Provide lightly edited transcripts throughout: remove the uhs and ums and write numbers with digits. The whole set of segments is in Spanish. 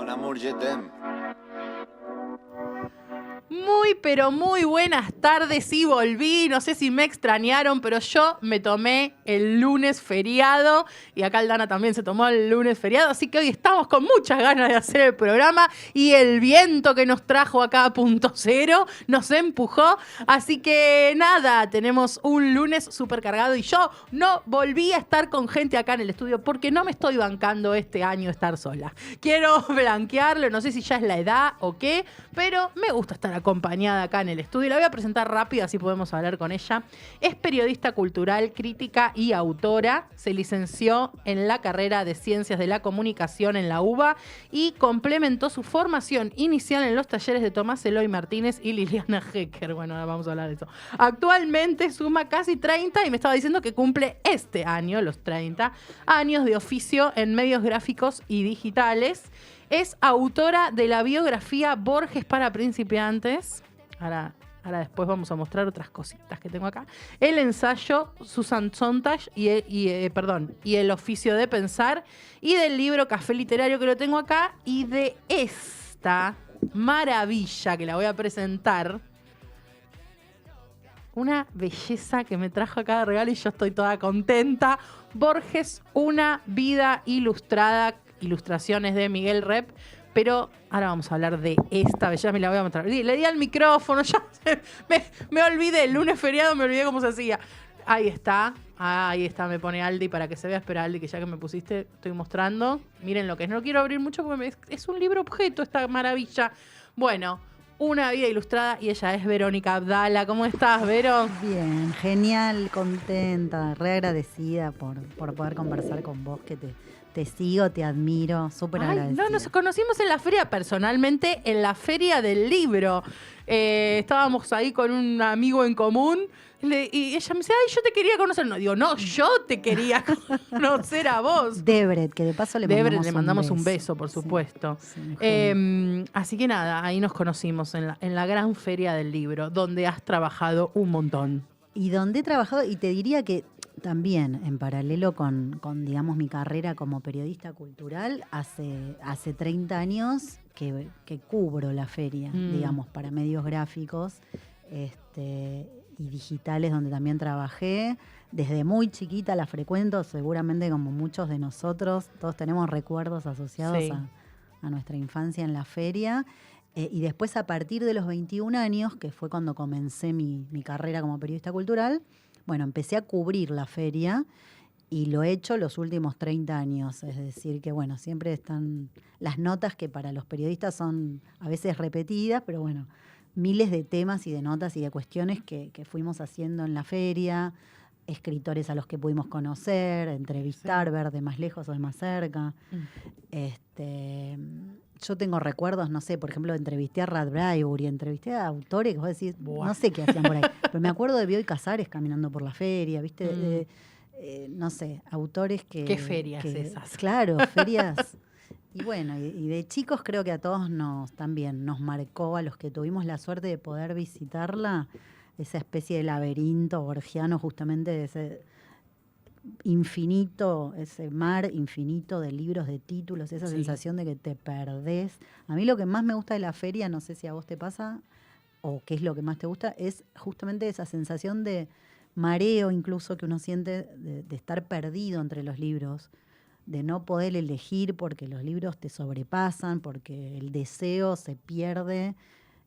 Mon amour, je t'aime. Muy, pero muy buenas tardes. Sí, volví. No sé si me extrañaron, pero yo me tomé el lunes feriado. Y acá Aldana también se tomó el lunes feriado. Así que hoy estamos con muchas ganas de hacer el programa. Y el viento que nos trajo acá a punto cero nos empujó. Así que nada, tenemos un lunes súper cargado. Y yo no volví a estar con gente acá en el estudio porque no me estoy bancando este año estar sola. Quiero blanquearlo. No sé si ya es la edad o qué, pero me gusta estar acompañada acá en el estudio. La voy a presentar rápido, así podemos hablar con ella. Es periodista cultural, crítica y autora. Se licenció en la carrera de Ciencias de la Comunicación en la UBA y complementó su formación inicial en los talleres de Tomás Eloy Martínez y Liliana Hecker. Bueno, ahora vamos a hablar de eso. Actualmente suma casi 30 y me estaba diciendo que cumple este año, los 30 años de oficio en medios gráficos y digitales. Es autora de la biografía Borges para principiantes. Ahora después vamos a mostrar otras cositas que tengo acá. El ensayo Susan Sontag y el oficio de pensar. Y del libro Café Literario, que lo tengo acá. Y de esta maravilla que la voy a presentar. Una belleza que me trajo acá de regalo y yo estoy toda contenta. Borges, una vida ilustrada. Ilustraciones de Miguel Rep, pero ahora vamos a hablar de esta belleza, me la voy a mostrar. Le di al micrófono, ya me olvidé, el lunes feriado me olvidé cómo se hacía. Ahí está, me pone Aldi para que se vea. Espera, Aldi, que ya que me pusiste, estoy mostrando. Miren lo que es, no quiero abrir mucho porque es un libro objeto esta maravilla. Bueno, una vida ilustrada y ella es Verónica Abdala. ¿Cómo estás, Vero? Bien, genial, contenta, re agradecida por poder conversar con vos, que te sigo, te admiro, súper agradecida. No, nos conocimos en la feria, personalmente, en la feria del libro. Estábamos ahí con un amigo en común y ella me dice, ay, yo te quería conocer. No, digo, no, yo te quería conocer a vos. Debret, que de paso le mandamos un beso, por supuesto. Sí, así que nada, ahí nos conocimos en la gran feria del libro, donde has trabajado un montón. Y donde he trabajado, y te diría que también en paralelo con digamos, mi carrera como periodista cultural, hace 30 años que cubro la feria, digamos, para medios gráficos y digitales, donde también trabajé. Desde muy chiquita la frecuento, seguramente como muchos de nosotros, todos tenemos recuerdos asociados a nuestra infancia en la feria. Y después, a partir de los 21 años, que fue cuando comencé mi carrera como periodista cultural, bueno, empecé a cubrir la feria y lo he hecho los últimos 30 años. Es decir, que bueno, siempre están las notas que para los periodistas son a veces repetidas, pero bueno, miles de temas y de notas y de cuestiones que fuimos haciendo en la feria, escritores a los que pudimos conocer, entrevistar, ver de más lejos o de más cerca. Yo tengo recuerdos, no sé, por ejemplo, entrevisté a Rad Bradbury, entrevisté a autores que vos decís, no sé qué hacían por ahí, pero me acuerdo de Bioy Casares caminando por la feria, ¿viste? No sé, autores que... ¿Qué ferias esas? Claro, ferias. Y bueno, y de chicos creo que a todos también nos marcó, a los que tuvimos la suerte de poder visitarla, esa especie de laberinto borgiano, justamente de ese infinito, ese mar infinito de libros, de títulos, esa sensación de que te perdés. A mí lo que más me gusta de la feria, no sé si a vos te pasa o qué es lo que más te gusta, es justamente esa sensación de mareo incluso que uno siente de estar perdido entre los libros, de no poder elegir porque los libros te sobrepasan, porque el deseo se pierde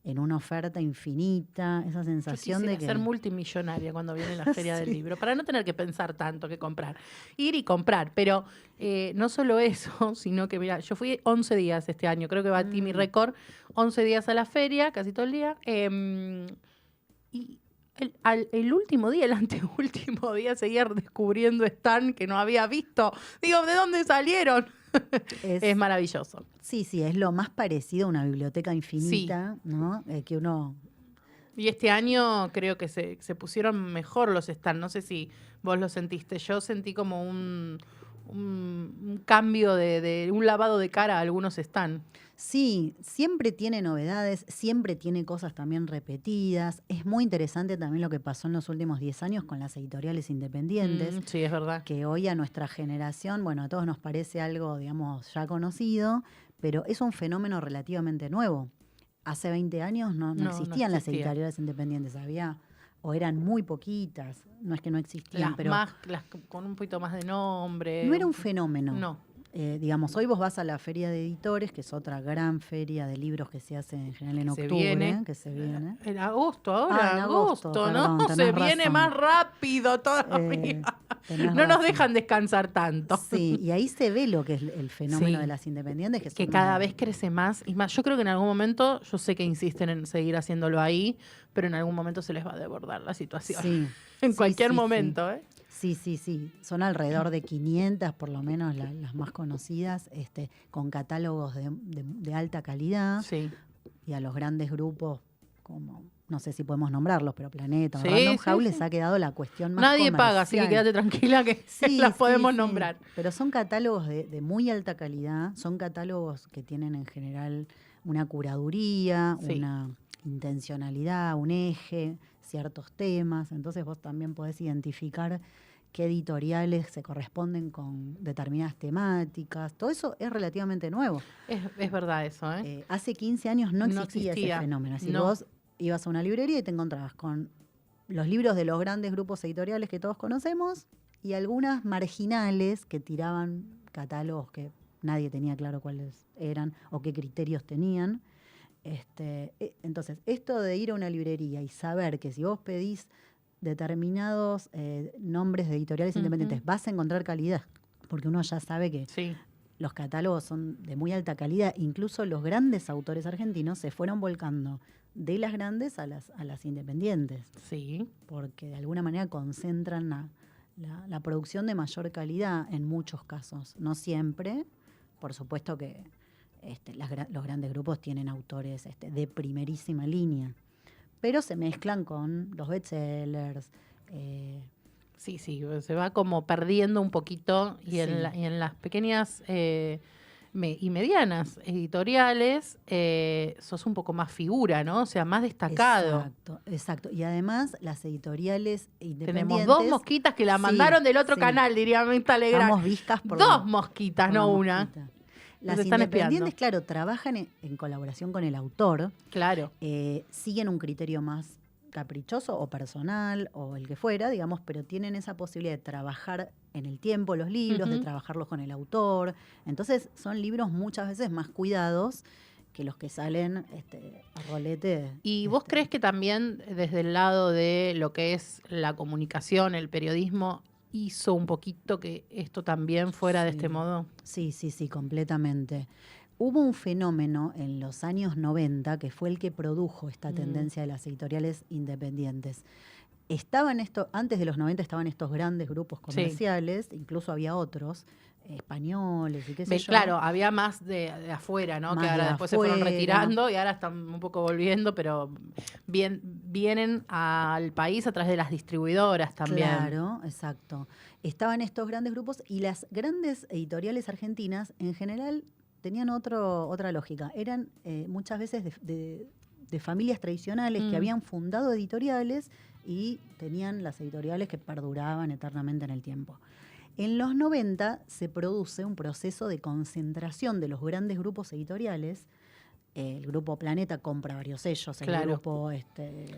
en una oferta infinita, esa sensación de que... ser multimillonaria cuando viene la feria del libro, para no tener que pensar tanto que comprar. Ir y comprar, pero no solo eso, sino que, mira, yo fui 11 días este año, creo que batí mi récord, 11 días a la feria, casi todo el día, y el último día, el anteúltimo día, seguía descubriendo stand que no había visto. Digo, ¿de dónde salieron? Es maravilloso. Sí, es lo más parecido a una biblioteca infinita, ¿no? Que uno... Y este año creo que se pusieron mejor los stands. No sé si vos lo sentiste. Yo sentí como un cambio de un lavado de cara a algunos están. Sí, siempre tiene novedades, siempre tiene cosas también repetidas. Es muy interesante también lo que pasó en los últimos 10 años con las editoriales independientes, Sí, es verdad. que hoy a nuestra generación, bueno, a todos nos parece algo, digamos, ya conocido, pero es un fenómeno relativamente nuevo. Hace 20 años no No existían las existía. editoriales independientes, había, o eran muy poquitas, no es que no existían, Las pero más, las con un poquito más de nombre. no era un fenómeno. No. Digamos, hoy vos vas a la Feria de Editores, que es otra gran feria de libros que se hace en general en Que se octubre, viene. que se viene. En agosto ahora, En agosto, ¿no? perdón, Se tenés viene razón. más rápido todavía. Tenés No nos razón. dejan descansar tanto. Sí, y ahí se ve lo que es el fenómeno Sí. de las independientes, que, Que son cada una- vez crece más y más. Yo creo que en algún momento, yo sé que insisten en seguir haciéndolo ahí, pero en algún momento se les va a desbordar la situación. Sí, En sí, cualquier sí, momento, ¿eh? Sí. Son alrededor de 500, por lo menos las más conocidas, con catálogos de alta calidad. Sí. Y a los grandes grupos, como, no sé si podemos nombrarlos, pero Planeta, Sí, Random sí, House, sí. les ha quedado la cuestión más Nadie paga, así que comercial. quédate tranquila que Sí, las podemos sí. nombrar. Pero son catálogos de muy alta calidad, son catálogos que tienen en general una curaduría, Sí. una intencionalidad, un eje, ciertos temas. Entonces vos también podés identificar qué editoriales se corresponden con determinadas temáticas. Todo eso es relativamente nuevo. Es verdad eso, ¿eh? Hace 15 años no No existía existía, ese fenómeno. Es decir, no. vos ibas a una librería y te encontrabas con los libros de los grandes grupos editoriales que todos conocemos y algunas marginales que tiraban catálogos que nadie tenía claro cuáles eran o qué criterios tenían. Entonces, esto de ir a una librería y saber que si vos pedís determinados nombres de editoriales independientes, vas a encontrar calidad, porque uno ya sabe que Sí. los catálogos son de muy alta calidad. Incluso los grandes autores argentinos se fueron volcando de las grandes a las independientes, Sí. porque de alguna manera concentran la producción de mayor calidad en muchos casos. No siempre, por supuesto que los grandes grupos tienen autores de primerísima línea, pero se mezclan con los bestsellers. Sí, se va como perdiendo un poquito y, Sí. y en las pequeñas y medianas editoriales sos un poco más figura, ¿no? O sea, más destacado. Exacto. Y además las editoriales independientes... Tenemos dos mosquitas que la Sí, mandaron del otro sí. canal, diría Mirta Legrand. Estamos vistas por Dos mosquitas, no por una. mosquita. Las Nos están independientes, espiando. claro, trabajan en colaboración con el autor, Claro. siguen un criterio más caprichoso o personal o el que fuera, digamos, pero tienen esa posibilidad de trabajar en el tiempo los libros, de trabajarlos con el autor. Entonces son libros muchas veces más cuidados que los que salen a rolete. ¿Y vos crees que también desde el lado de lo que es la comunicación, el periodismo, hizo un poquito que esto también fuera de Sí. este modo? Sí, completamente. Hubo un fenómeno en los años 90 que fue el que produjo esta tendencia de las editoriales independientes. Antes de los 90 estaban estos grandes grupos comerciales, incluso había otros, españoles y qué sé yo. Claro, había más de afuera, ¿no? Más Que ahora de después se fueron afuera. retirando y ahora están un poco volviendo, pero vienen al país a través de las distribuidoras también. Claro, exacto. Estaban estos grandes grupos y las grandes editoriales argentinas en general tenían otra lógica. Eran muchas veces de familias tradicionales que habían fundado editoriales y tenían las editoriales que perduraban eternamente en el tiempo. En los 90 se produce un proceso de concentración de los grandes grupos editoriales. El grupo Planeta compra varios sellos, el Claro. grupo...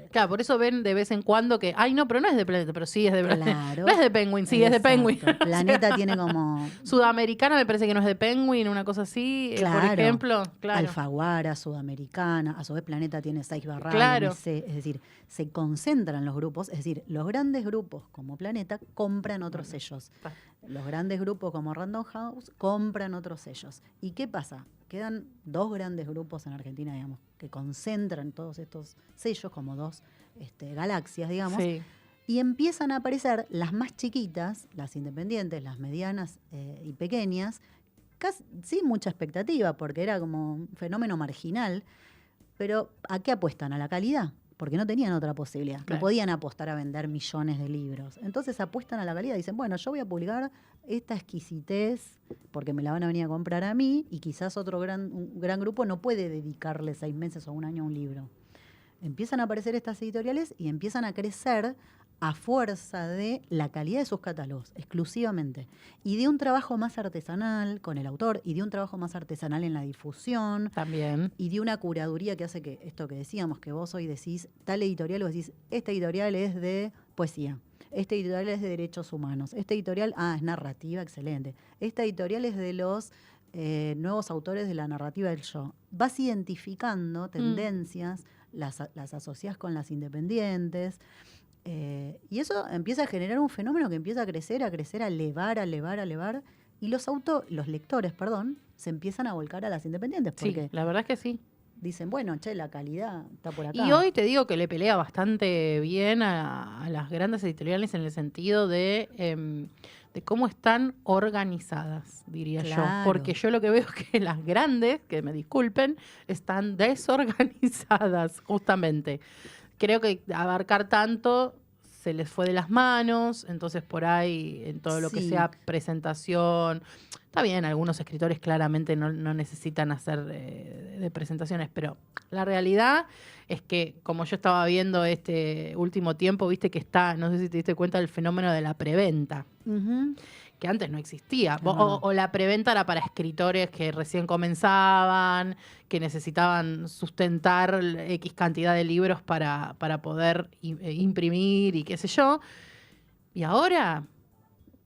Claro, por eso ven de vez en cuando que, ay, no, pero no es de Planeta, pero sí es de Planeta. Claro. No es de Penguin, sí, es de Exacto. Penguin. Planeta tiene como... Sudamericana me parece que no es de Penguin, una cosa así, Claro. por ejemplo. Claro. Alfaguara, Sudamericana, a su vez Planeta tiene Seix Barral, Claro. MC, es decir, se concentran los grupos, es decir, los grandes grupos como Planeta compran otros sellos. Los grandes grupos como Random House compran otros sellos. ¿Y qué pasa? Quedan dos grandes grupos en Argentina, digamos, que concentran todos estos sellos como dos galaxias, digamos, Sí. y empiezan a aparecer las más chiquitas, las independientes, las medianas y pequeñas, casi, sin mucha expectativa, porque era como un fenómeno marginal, pero ¿a qué apuestan? A la calidad, porque no tenían otra posibilidad. Claro. No podían apostar a vender millones de libros. Entonces apuestan a la calidad, dicen, bueno, yo voy a publicar esta exquisitez, porque me la van a venir a comprar a mí y quizás un gran grupo no puede dedicarle 6 meses o un año a un libro. Empiezan a aparecer estas editoriales y empiezan a crecer a fuerza de la calidad de sus catálogos, exclusivamente. Y de un trabajo más artesanal con el autor, y de un trabajo más artesanal en la difusión. También. Y de una curaduría que hace que esto que decíamos, que vos hoy decís, tal editorial, vos decís, esta editorial es de poesía, esta editorial es de derechos humanos, esta editorial, es narrativa, excelente. Esta editorial es de los nuevos autores de la narrativa del yo. Vas identificando tendencias, las asociás con las independientes. Y eso empieza a generar un fenómeno que empieza a crecer, a elevar. Y los lectores, se empiezan a volcar a las independientes. Porque Sí, la verdad es que sí. dicen, bueno, la calidad está por acá. Y hoy te digo que le pelea bastante bien a las grandes editoriales en el sentido de cómo están organizadas, diría yo. Porque yo lo que veo es que las grandes, que me disculpen, están desorganizadas, justamente. Creo que abarcar tanto se les fue de las manos, entonces por ahí en todo lo que sea presentación, está bien, algunos escritores claramente no necesitan hacer de presentaciones, pero la realidad es que como yo estaba viendo este último tiempo, viste que está, no sé si te diste cuenta del fenómeno de la preventa. Que antes no existía. O la preventa era para escritores que recién comenzaban, que necesitaban sustentar X cantidad de libros para poder imprimir y qué sé yo. Y ahora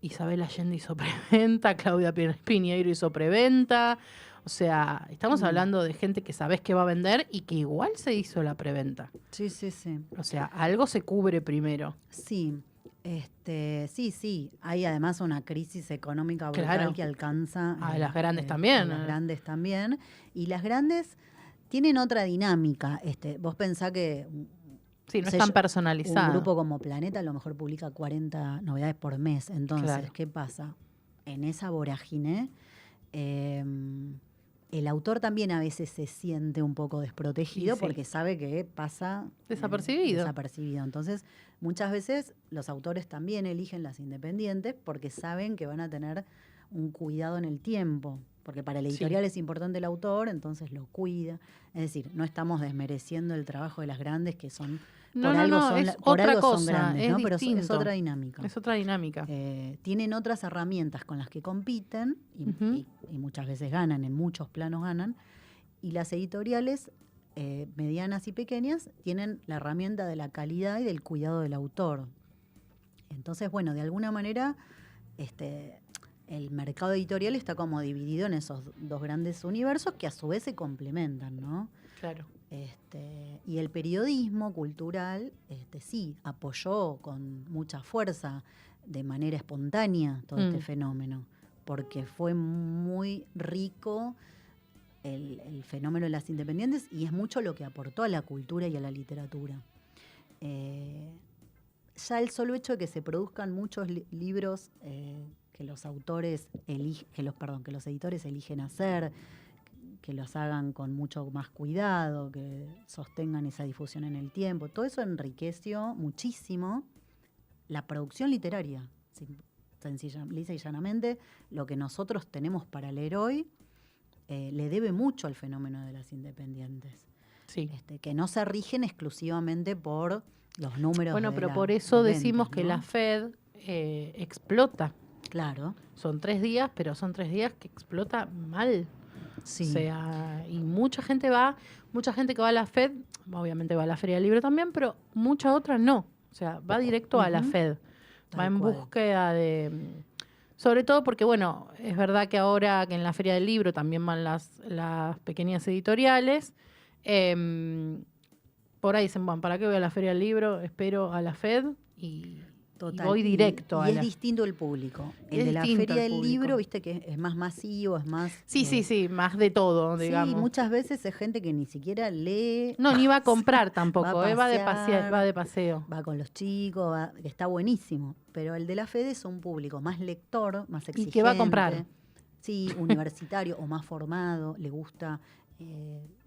Isabel Allende hizo preventa, Claudia Piñeiro hizo preventa. O sea, estamos hablando de gente que sabés que va a vender y que igual se hizo la preventa. Sí. O sea, algo se cubre primero. Sí. Sí, hay además una crisis económica brutal que alcanza a las grandes también. A las grandes también. Y las grandes tienen otra dinámica. Vos pensás que no es tan personalizado. Un grupo como Planeta a lo mejor publica 40 novedades por mes. Entonces, ¿qué pasa? En esa vorágine, el autor también a veces se siente un poco desprotegido porque sabe que pasa desapercibido. Entonces, muchas veces los autores también eligen las independientes porque saben que van a tener un cuidado en el tiempo. Porque para el editorial es importante el autor, entonces lo cuida. Es decir, no estamos desmereciendo el trabajo de las grandes que son... es otra cosa, son grandes, es ¿no? Pero distinto. es otra dinámica. Es otra dinámica. Tienen otras herramientas con las que compiten y muchas veces ganan, en muchos planos ganan. Y las editoriales medianas y pequeñas tienen la herramienta de la calidad y del cuidado del autor. Entonces, bueno, de alguna manera el mercado editorial está como dividido en esos dos grandes universos que a su vez se complementan, ¿no? Claro. Y el periodismo cultural sí apoyó con mucha fuerza, de manera espontánea, todo este fenómeno, porque fue muy rico el fenómeno de las independientes y es mucho lo que aportó a la cultura y a la literatura. Ya el solo hecho de que se produzcan muchos libros que los autores que los editores eligen hacer, que los hagan con mucho más cuidado, que sostengan esa difusión en el tiempo. Todo eso enriqueció muchísimo la producción literaria. Lisa y llanamente, lo que nosotros tenemos para leer hoy le debe mucho al fenómeno de las independientes. Sí. Que no se rigen exclusivamente por los números. Bueno, pero por eso decimos que la FED explota. Claro. Son 3 días, pero son 3 días que explota mal. Sí. O sea, y mucha gente que va a la FED, obviamente va a la Feria del Libro también, pero mucha otra no. O sea, va directo a la FED. Va en búsqueda de... Sobre todo porque, bueno, es verdad que ahora que en la Feria del Libro también van las pequeñas editoriales. Por ahí dicen, bueno, ¿para qué voy a la Feria del Libro? Espero a la FED y voy directo a la... Y es distinto el público. El de la Feria del Libro, viste que es más masivo, es más... Sí, más de todo, digamos. Sí, muchas veces es gente que ni siquiera lee... No, ni va a comprar tampoco, va de paseo. Va con los chicos, que está buenísimo. Pero el de la FED es un público más lector, más exigente. Y que va a comprar. Sí, universitario o más formado, le gusta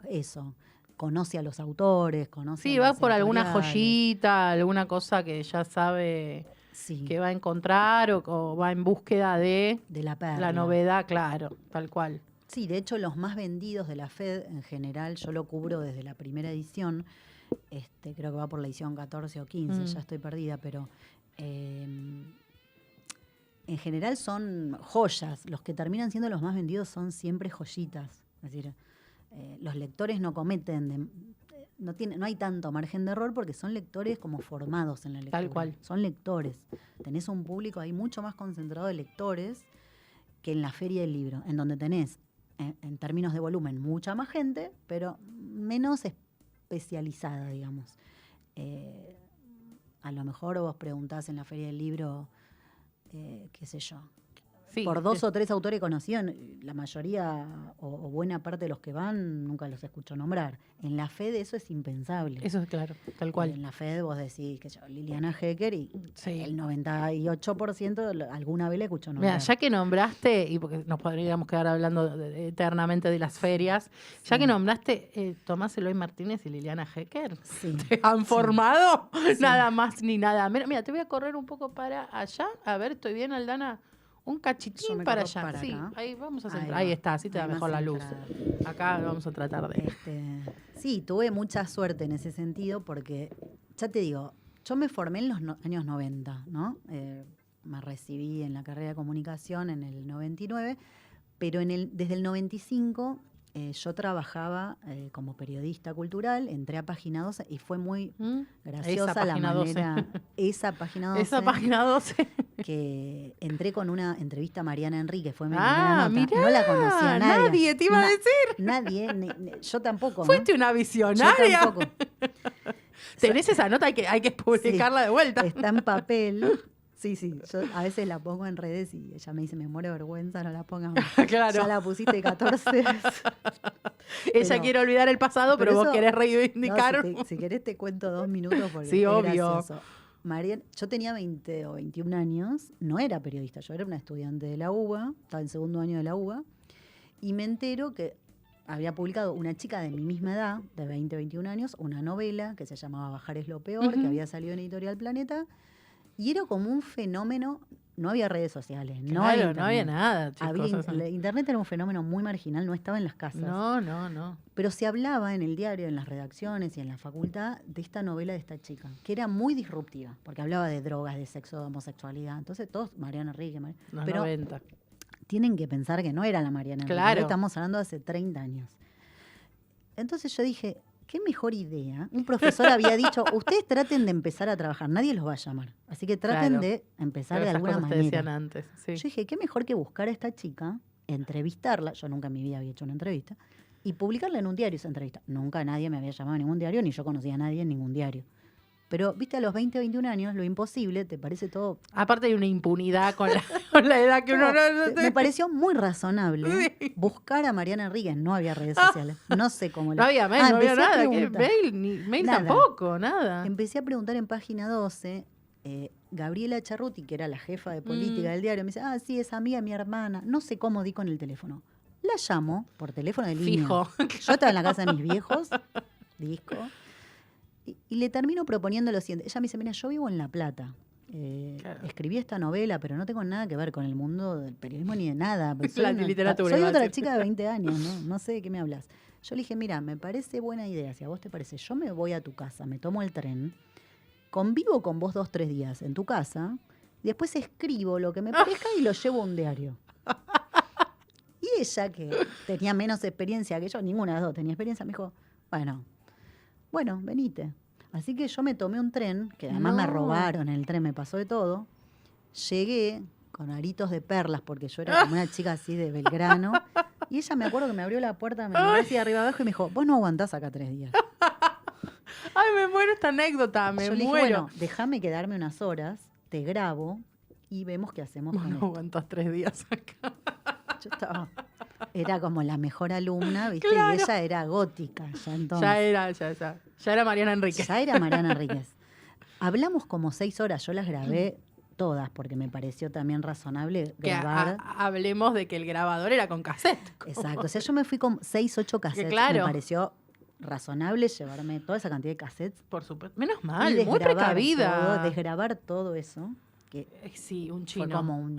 eso. Conoce a los autores, conoce... Sí, va por alguna joyita, alguna cosa que ya sabe Sí, que va a encontrar o va en búsqueda de de la perla. la novedad, claro, tal cual. Sí, de hecho los más vendidos de la FED en general, yo lo cubro desde la primera edición, creo que va por la edición 14 o 15, ya estoy perdida, pero en general son joyas. Los que terminan siendo los más vendidos son siempre joyitas. Es decir, los lectores no cometen, no hay tanto margen de error porque son lectores como formados en la lectura. Tal cual. Son lectores. Tenés un público ahí mucho más concentrado de lectores que en la feria del libro, en donde tenés, en términos de volumen, mucha más gente, pero menos especializada, digamos. A lo mejor vos preguntás en la feria del libro, qué sé yo, Sí, por 2 o 3 autores conocidos, la mayoría o buena parte de los que van nunca los escucho nombrar. En la FED eso es impensable. eso es claro, tal cual. En la FED vos decís que yo, Liliana Hecker, y Sí. el 98% alguna vez le escucho nombrar. Mira, ya que nombraste, y porque nos podríamos quedar hablando eternamente de las ferias, ya que nombraste Tomás Eloy Martínez y Liliana Hecker, Sí. ¿te han formado? Nada más ni nada menos. Mira, te voy a correr un poco para allá. A ver, ¿estoy bien, Aldana? Un Yo cachitín me para corro allá. para sí, acá. ahí vamos a Ahí centrar. va. Ahí está, así te da Ahí más mejor la luz. centrada. Acá vamos a tratar de... Sí, tuve mucha suerte en ese sentido porque, ya te digo, yo me formé en los años 90, ¿no? Me recibí en la carrera de comunicación en el 99, pero desde el 95 yo trabajaba como periodista cultural, entré a Página 12 y fue muy graciosa Esa la Página 12. manera... Esa Página 12. Esa página 12. Que entré con una entrevista a Mariana Enríquez, fue mi Ah, primera nota. mirá, No la conocía nadie. nadie te iba a decir. Nadie, yo tampoco. ¿no? Fuiste una Yo visionaria. tampoco. Tenés esa nota, hay que publicarla de vuelta. Está en papel. Sí, yo a veces la pongo en redes y ella me dice, me muero de vergüenza, no la pongas más. Claro. Ya la pusiste 14 veces. Ella Pero- quiere olvidar el pasado, pero vos eso- querés No, reivindicar. si querés te cuento 2 minutos porque Sí, es obvio. gracioso. Mariana, yo tenía 20 o 21 años, no era periodista, yo era una estudiante de la UBA, estaba en segundo año de la UBA, y me entero que había publicado una chica de mi misma edad, de 20 o 21 años, una novela que se llamaba Bajar es lo peor, que había salido en Editorial Planeta, y era como un fenómeno, no había redes sociales, no había Claro, no había internet. nada, chicos. Había o sea, el internet era un fenómeno muy marginal, no estaba en las casas. no. Pero se hablaba en el diario, en las redacciones y en la facultad de esta novela de esta chica, que era muy disruptiva, porque hablaba de drogas, de sexo, de homosexualidad. Entonces todos, Mariana Enrique, Los pero 90. tienen que pensar que no era la Mariana Enrique, Claro. estamos hablando de hace 30 años. Entonces yo dije, qué mejor idea. Un profesor había dicho, ustedes traten de empezar a trabajar, nadie los va a llamar. Así que traten Claro. de empezar Pero de esas alguna cosas te manera. decían antes. Sí. Yo dije, qué mejor que buscar a esta chica, entrevistarla, yo nunca en mi vida había hecho una entrevista, y publicarla en un diario esa entrevista. Nunca nadie me había llamado a ningún diario, ni yo conocía a nadie en ningún diario. Pero, viste, a los 20 o 21 años, lo imposible, te parece todo... Aparte hay una impunidad con la edad que uno no Me pareció muy razonable buscar a Mariana Enríquez. No había redes sociales. No sé cómo... No había mail, no había empecé a nada. ¿Qué? preguntar. Mail, ni mail Nada. tampoco, nada. Empecé a preguntar en Página 12, Gabriela Charruti, que era la jefa de política del diario, me dice, sí, es amiga de mi hermana. No sé cómo di con el teléfono. La llamo por teléfono de línea. Fijo. Yo estaba en la casa de mis viejos, disco, y le termino proponiendo lo siguiente. Ella me dice, mira, yo vivo en La Plata. Claro. Escribí esta novela, pero no tengo nada que ver con el mundo del periodismo ni de nada. Pues La literatura, Soy iba a otra decir. chica de 20 años, ¿no? sé de qué me hablas. Yo le dije, mira, me parece buena idea. Si a vos te parece, yo me voy a tu casa, me tomo el tren, convivo con vos 2 o 3 días en tu casa, y después escribo lo que me parezca y lo llevo a un diario. Y ella, que tenía menos experiencia que yo, ninguna de las dos tenía experiencia, me dijo, bueno, venite. Así que yo me tomé un tren, que además me No. robaron el tren, me pasó de todo. Llegué con aritos de perlas, porque yo era como una chica así de Belgrano. Y ella me acuerdo que me abrió la puerta, me miró así de arriba abajo y me dijo, vos no aguantás acá 3 días. Ay, me muero esta anécdota, me Yo le dije, muero. bueno, déjame quedarme unas horas, te grabo y vemos qué hacemos con No esto. aguantás 3 días acá. Yo estaba, era como la mejor alumna, ¿viste? Claro. Y ella era gótica, ya entonces. Ya era Mariana Enrique. Ya era Mariana Enríquez. Hablamos como 6 horas, yo las grabé todas porque me pareció también razonable Que grabar. hablemos de que el grabador era con cassette. Exacto, o sea, yo me fui con 6, 8 cassettes, claro. me pareció razonable llevarme toda esa cantidad de cassettes Por supuesto. Menos y mal, muy desgrabar precavida. todo, desgrabar todo eso. que Sí, un fue chino. como un...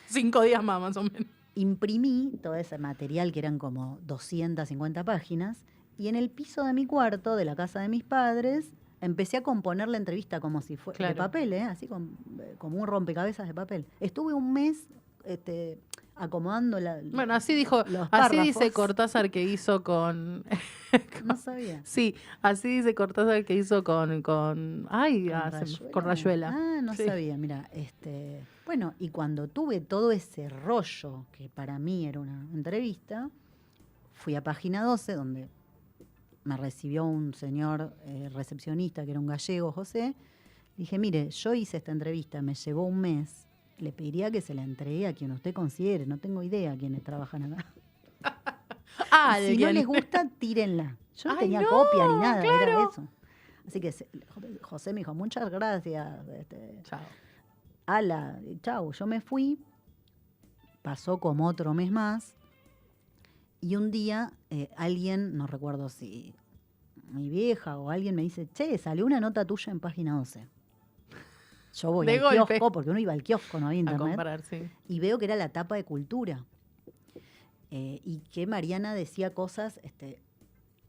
5 días más o menos. Imprimí todo ese material, que eran como 250 páginas, y en el piso de mi cuarto, de la casa de mis padres, empecé a componer la entrevista como si fuera de Claro. papel, así como un rompecabezas de papel. Estuve un mes acomodando Bueno, así dice párrafos. Cortázar que hizo con... No sabía. Sí, así dice Cortázar que hizo con con Rayuela. Ah, no Sí. sabía, mira, bueno, y cuando tuve todo ese rollo, que para mí era una entrevista, fui a Página 12, donde me recibió un señor recepcionista, que era un gallego, José. Dije, mire, yo hice esta entrevista, me llevó un mes, le pediría que se la entregue a quien usted considere, no tengo idea quiénes trabajan acá. Y si no les gusta, tírenla. Yo no tenía copia ni nada, claro. era eso. Así que José me dijo, muchas gracias. Chao. Ala, chau, yo me fui. Pasó como otro mes más. Y un día alguien, no recuerdo si mi vieja o alguien me dice, che, salió una nota tuya en Página 12. Yo voy De al golpe. kiosco, porque uno iba al kiosco, no había A internet. comparar, sí. Y veo que era la tapa de Cultura. Y que Mariana decía cosas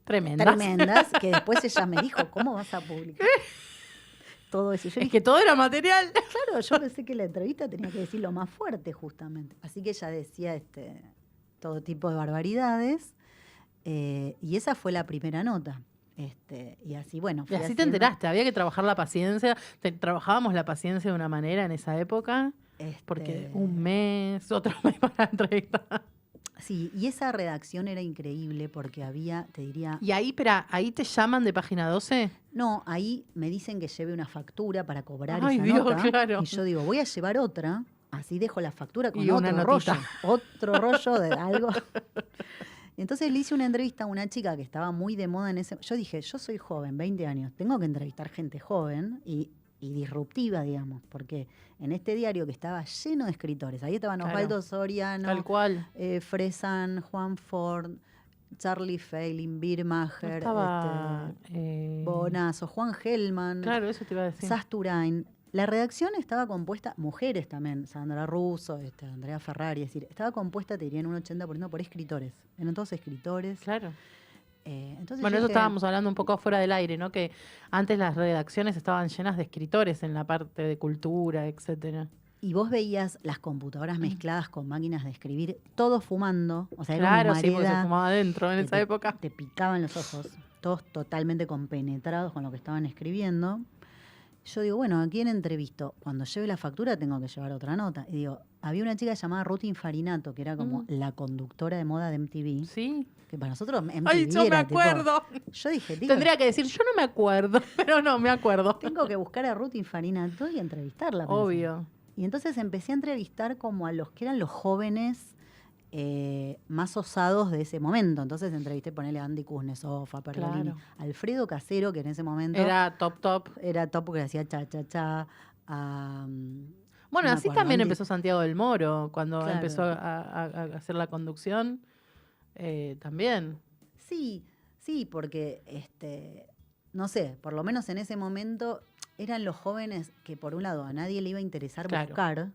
Tremendas. que después ella me dijo, ¿cómo vas a publicar todo eso? Yo Es dije, que todo era material. claro, yo pensé que la entrevista tenía que decir lo más fuerte, justamente. Así que ella decía todo tipo de barbaridades. Y esa fue la primera nota. Y así, bueno. Y así te enteraste, había que trabajar la paciencia. Trabajábamos la paciencia de una manera en esa época. Porque un mes, otro mes para entrevistar. Sí, y esa redacción era increíble porque había, te diría... Y ahí, ahí te llaman de Página 12. No, ahí me dicen que lleve una factura para cobrar Ay, esa Dios, nota. claro. Y yo digo, voy a llevar otra, así dejo la factura con Y una otro notita. rollo. Otro rollo de algo. Entonces le hice una entrevista a una chica que estaba muy de moda en ese... Yo dije, yo soy joven, 20 años, tengo que entrevistar gente joven y disruptiva, digamos, porque en este diario que estaba lleno de escritores, ahí estaban Claro. Osvaldo Soriano, Tal cual. Fresan, Juan Ford, Charlie Feiling, Birmacher, No estaba, Bonazo, Juan Gelman, Claro, eso te iba a decir. Sasturain. La redacción estaba compuesta, mujeres también, Sandra Russo, Andrea Ferrari, es decir, estaba compuesta, te diría, en un 80% por escritores. Eran todos escritores. Claro. Entonces Bueno, yo eso dije, estábamos hablando un poco fuera del aire, ¿no? Que antes las redacciones estaban llenas de escritores en la parte de cultura, etcétera. y vos veías las computadoras mezcladas con máquinas de escribir, todos fumando. O sea, era Claro, una sí, porque se humareda fumaba adentro en que esa época. te picaban los ojos, todos totalmente compenetrados con lo que estaban escribiendo. Yo digo, bueno, ¿a quién entrevisto? Cuando lleve la factura tengo que llevar otra nota. Y digo, había una chica llamada Ruth Infarinato, que era como la conductora de moda de MTV. Sí. Que para nosotros MTV Ay, yo me era tipo- acuerdo. yo dije, Tendría que decir, yo no me acuerdo, pero no, me acuerdo. tengo que buscar a Ruth Infarinato y entrevistarla. pensé. Obvio. Y entonces empecé a entrevistar como a los que eran los jóvenes más osados de ese momento. Entonces entrevisté, ponele a Andy Kuznetsov, a Pergolini, Claro. Alfredo Casero, que en ese momento Era top. era top porque hacía cha-cha-cha. Bueno, no me así acuerdo, también Andy- empezó Santiago del Moro, cuando Claro. empezó a hacer la conducción. También. Sí, porque, no sé, por lo menos en ese momento eran los jóvenes que por un lado a nadie le iba a interesar Claro. buscar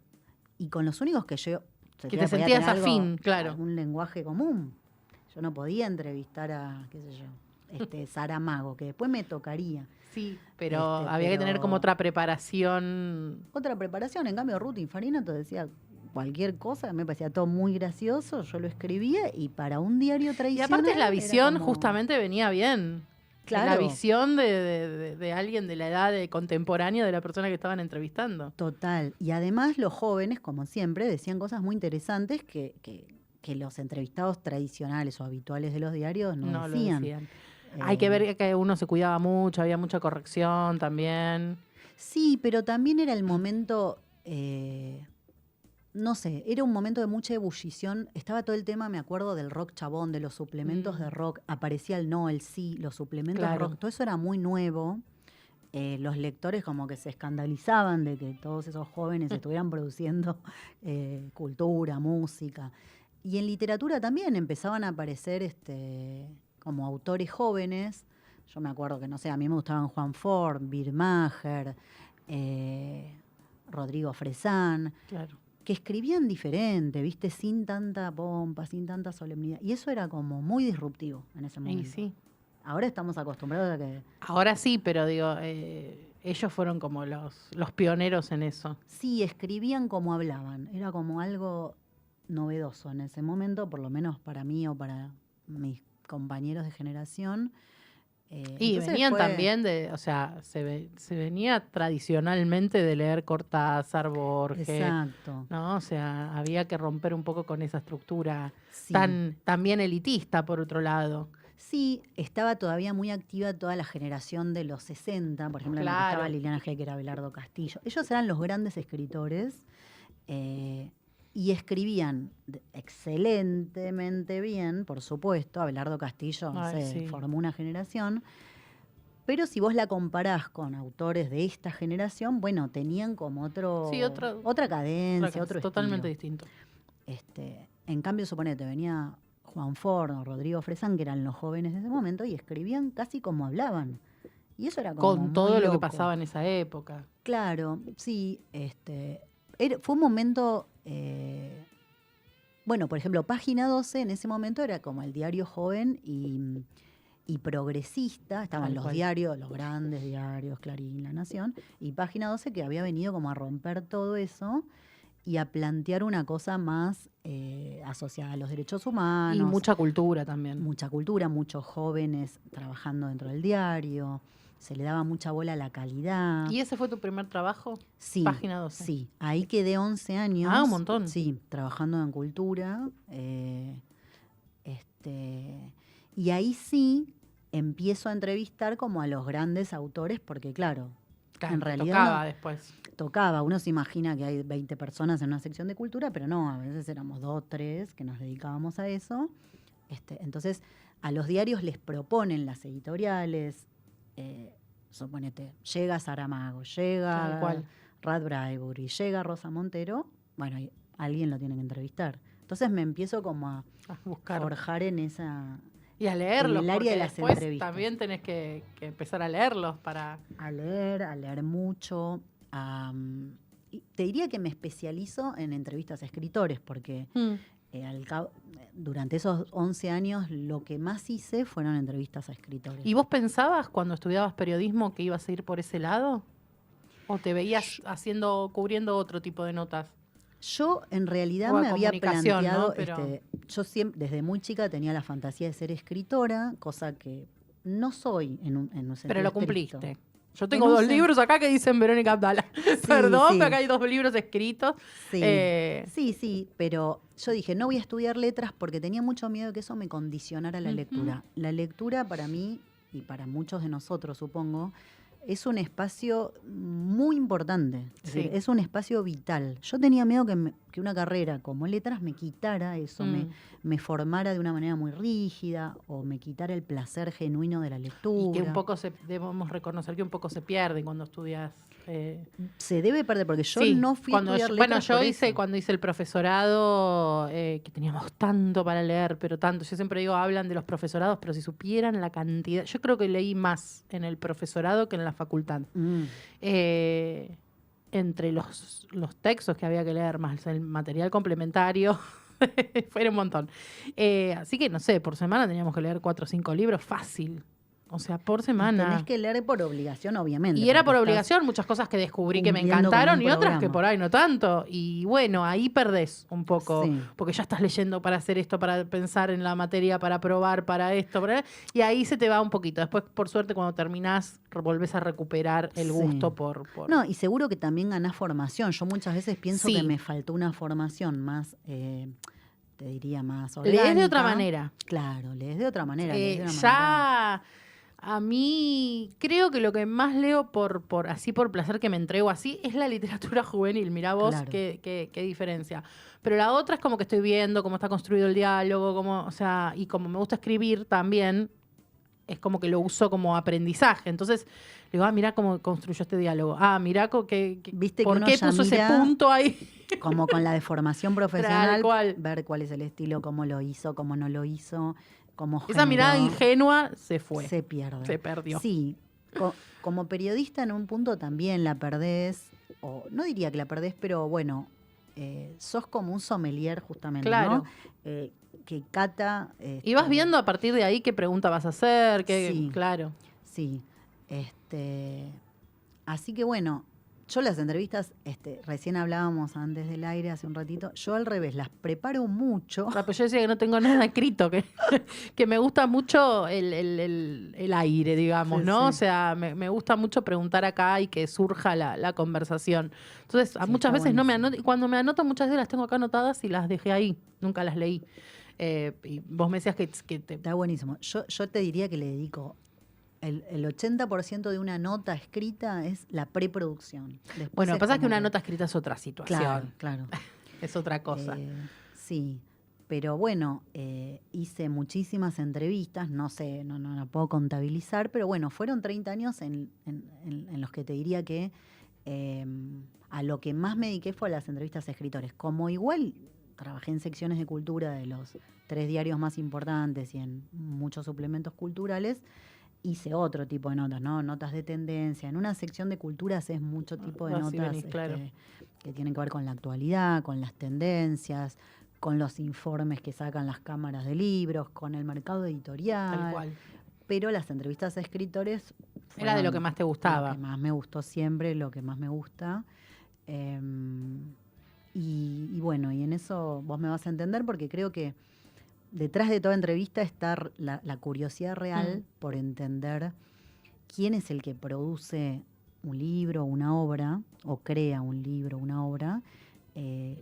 y con los únicos que yo... Que te podía sentías tener afín, claro. Un lenguaje común. Yo no podía entrevistar a, qué sé yo, Sara Mago, que después me tocaría. Sí, pero había que tener como otra preparación. Otra preparación, en cambio Ruth Infarinato decía cualquier cosa, me parecía todo muy gracioso, yo lo escribía y para un diario Y tradicional... aparte la era visión como- justamente venía bien. Claro. La visión de alguien de la edad contemporánea de la persona que estaban entrevistando. Total. Y además los jóvenes, como siempre, decían cosas muy interesantes que los entrevistados tradicionales o habituales de los diarios no Lo decían. decían. Hay que ver que uno se cuidaba mucho, había mucha corrección también. Sí, pero también era el momento, no sé, era un momento de mucha ebullición. Estaba todo el tema, me acuerdo, del rock chabón, de los suplementos de rock. Aparecía el no, el sí, los suplementos de Claro. rock. Todo eso era muy nuevo. Los lectores como que se escandalizaban de que todos esos jóvenes estuvieran produciendo cultura, música. Y en literatura también empezaban a aparecer como autores jóvenes. Yo me acuerdo que, no sé, a mí me gustaban Juan Ford, Birmacher, Rodrigo Fresán, Claro. que escribían diferente, ¿viste? Sin tanta pompa, sin tanta solemnidad. Y eso era como muy disruptivo en ese momento. Y sí. Ahora estamos acostumbrados a que... Ahora sí, pero digo, ellos fueron como los pioneros en eso. Sí, escribían como hablaban. Era como algo novedoso en ese momento, por lo menos para mí o para mis compañeros de generación. Y Entonces venían fue- también de, o sea, se venía tradicionalmente de leer Cortázar, Borges, Exacto. ¿no? O sea, había que romper un poco con esa estructura Sí. también elitista, por otro lado. Sí, estaba todavía muy activa toda la generación de los 60, por ejemplo, en la que Claro. estaba Liliana Hecker, Abelardo Castillo. Ellos eran los grandes escritores y escribían excelentemente bien, por supuesto. Abelardo Castillo, no Ay, sé, sí. formó una generación. Pero si vos la comparás con autores de esta generación, bueno, tenían como Sí, otra cadencia, otro totalmente estilo. distinto. En cambio, suponete, venía Juan Ford o Rodrigo Fresán, que eran los jóvenes de ese momento, y escribían casi como hablaban. Y eso era como Con todo muy lo que loco. pasaba en esa época. Claro, sí. Fue un momento... bueno, por ejemplo, Página 12 en ese momento era como el diario joven y progresista. Estaban Tal los cual. diarios, los grandes diarios, Clarín, La Nación, y Página 12 que había venido como a romper todo eso y a plantear una cosa más asociada a los derechos humanos. Y mucha cultura también. Mucha cultura, muchos jóvenes trabajando dentro del diario, se le daba mucha bola a la calidad. ¿Y ese fue tu primer trabajo? Sí, Página 12. sí, ahí quedé 11 años. Ah, un montón. Sí, trabajando en cultura. Y ahí sí empiezo a entrevistar como a los grandes autores, porque claro, Claro, en te realidad tocaba después. tocaba. Uno se imagina que hay 20 personas en una sección de cultura, pero no, a veces éramos 2, 3 que nos dedicábamos a eso. Entonces, a los diarios les proponen las editoriales, suponete, llega Saramago, Tal llega cual. Rad Braidbury, llega Rosa Montero, bueno, y alguien lo tiene que entrevistar. Entonces me empiezo como a A buscar. forjar en esa... Y a leerlos, en el área porque de las después entrevistas. también tenés que empezar a leerlos para... a leer mucho. Y te diría que me especializo en entrevistas a escritores, porque durante esos 11 años lo que más hice fueron entrevistas a escritores. ¿Y vos pensabas cuando estudiabas periodismo que ibas a ir por ese lado? ¿O te veías cubriendo otro tipo de notas? Yo en realidad O a me había comunicación, planteado, ¿no? Pero- yo siempre, desde muy chica tenía la fantasía de ser escritora, cosa que no soy en un sentido Pero lo estricto. cumpliste. Yo tengo En un 2 sen- libros acá que dicen Verónica Abdala. Perdón, sí. pero acá hay 2 libros escritos. Sí, Eh, sí, pero yo dije, no voy a estudiar letras porque tenía mucho miedo de que eso me condicionara la Ujú. lectura. La lectura para mí, y para muchos de nosotros supongo, es un espacio muy importante. Es Sí. decir, es un espacio vital. Yo tenía miedo que una carrera como letras me quitara eso, me formara de una manera muy rígida o me quitara el placer genuino de la lectura. y que un poco debemos reconocer que un poco se pierde cuando estudias. Se debe perder, porque yo Sí, no fui a estudiar letras yo por hice, eso. cuando hice el profesorado, que teníamos tanto para leer, pero tanto. Yo siempre digo, hablan de los profesorados, pero si supieran la cantidad. Yo creo que leí más en el profesorado que en la facultad. Entre los textos que había que leer, más el material complementario, fue un montón. Así que, no sé, por semana teníamos que leer 4 o 5 libros, fácil. O sea, por Y semana. tenés que leer por obligación, obviamente. Y era por porque estás obligación, muchas cosas que descubrí que me cumpliendo con encantaron un y otras que programa. por ahí no tanto. Y bueno, ahí perdés un poco, Sí. porque ya estás leyendo para hacer esto, para pensar en la materia, para probar, para esto, y ahí se te va un poquito. Después, por suerte, cuando terminás, volvés a recuperar el Sí. gusto por... No, y seguro que también ganás formación. Yo muchas veces pienso Sí. que me faltó una formación más, te diría, más orgánica. Lees de otra manera. Claro, lees de otra manera. lees de una manera- Ya... A mí creo que lo que más leo por placer que me entrego así es la literatura juvenil. Mirá vos Claro. qué diferencia. Pero la otra es como que estoy viendo cómo está construido el diálogo, y como me gusta escribir también, es como que lo uso como aprendizaje. Entonces, digo, mirá cómo construyó este diálogo. Mirá Viste que por uno qué ya puso ese mira- punto ahí. Como con la de formación profesional, Tal cual. ver cuál es el estilo, cómo lo hizo, cómo no lo hizo, cómo Esa mirada generó. ingenua se fue. Se pierde. Se perdió. Sí, como periodista en un punto también la perdés. o no diría que la perdés, pero bueno, sos como un sommelier justamente, Claro. ¿no? Que cata... Y vas viendo a partir de ahí qué pregunta vas a hacer, Sí. claro. Sí. Así que bueno, yo las entrevistas, recién hablábamos antes del aire, hace un ratito, yo al revés, las preparo mucho. Ah, pues yo decía que no tengo nada escrito, que me gusta mucho el aire, digamos, Sí, ¿no? sí. O sea, me gusta mucho preguntar acá y que surja la conversación. Entonces, Sí, muchas está veces no me buenísimo. anoto, y cuando me anoto muchas veces las tengo acá anotadas y las dejé ahí, nunca las leí. Y vos me decías que te... Está buenísimo. Yo te diría que le dedico el 80% de una nota escrita es la preproducción. Después Bueno, lo que pasa es que como una nota escrita es otra situación. Claro, claro. Es otra cosa. Sí, pero bueno, hice muchísimas entrevistas, no sé, no la puedo contabilizar, pero bueno, fueron 30 años en los que te diría que a lo que más me dediqué fue a las entrevistas a escritores. Como igual trabajé en secciones de cultura de los 3 diarios más importantes y en muchos suplementos culturales, hice otro tipo de notas, ¿no? Notas de tendencia. En una sección de cultura haces mucho tipo de Vas y notas venís, claro. que tienen que ver con la actualidad, con las tendencias, con los informes que sacan las cámaras de libros, con el mercado editorial. Tal cual. Pero las entrevistas a escritores Era de lo que más te gustaba. Lo que más me gustó siempre, lo que más me gusta. Y bueno, y en eso vos me vas a entender porque creo que detrás de toda entrevista está la curiosidad real por entender quién es el que produce un libro, una obra, o crea un libro, una obra,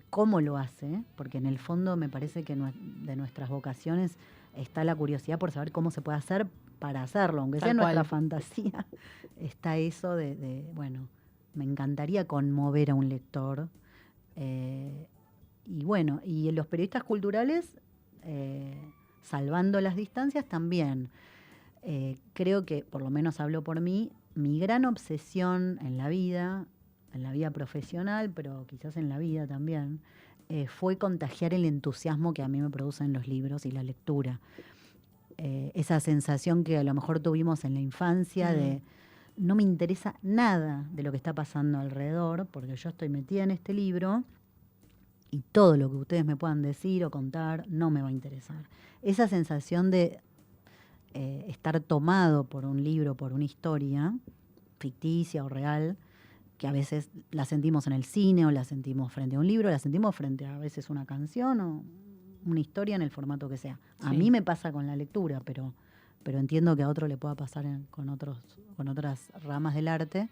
cómo lo hace, porque en el fondo me parece que de nuestras vocaciones está la curiosidad por saber cómo se puede hacer para hacerlo, aunque sea nuestra fantasía, está eso bueno, me encantaría conmover a un lector. Y bueno, y los periodistas culturales, salvando las distancias también. Creo que, por lo menos hablo por mí, mi gran obsesión en la vida profesional, pero quizás en la vida también, fue contagiar el entusiasmo que a mí me producen los libros y la lectura. Esa sensación que a lo mejor tuvimos en la infancia de no me interesa nada de lo que está pasando alrededor, porque yo estoy metida en este libro y todo lo que ustedes me puedan decir o contar no me va a interesar. Esa sensación de estar tomado por un libro, por una historia, ficticia o real, que a veces la sentimos en el cine o la sentimos frente a un libro, la sentimos frente a veces una canción o una historia en el formato que sea. A mí me pasa con la lectura, pero entiendo que a otro le pueda pasar con otras ramas del arte.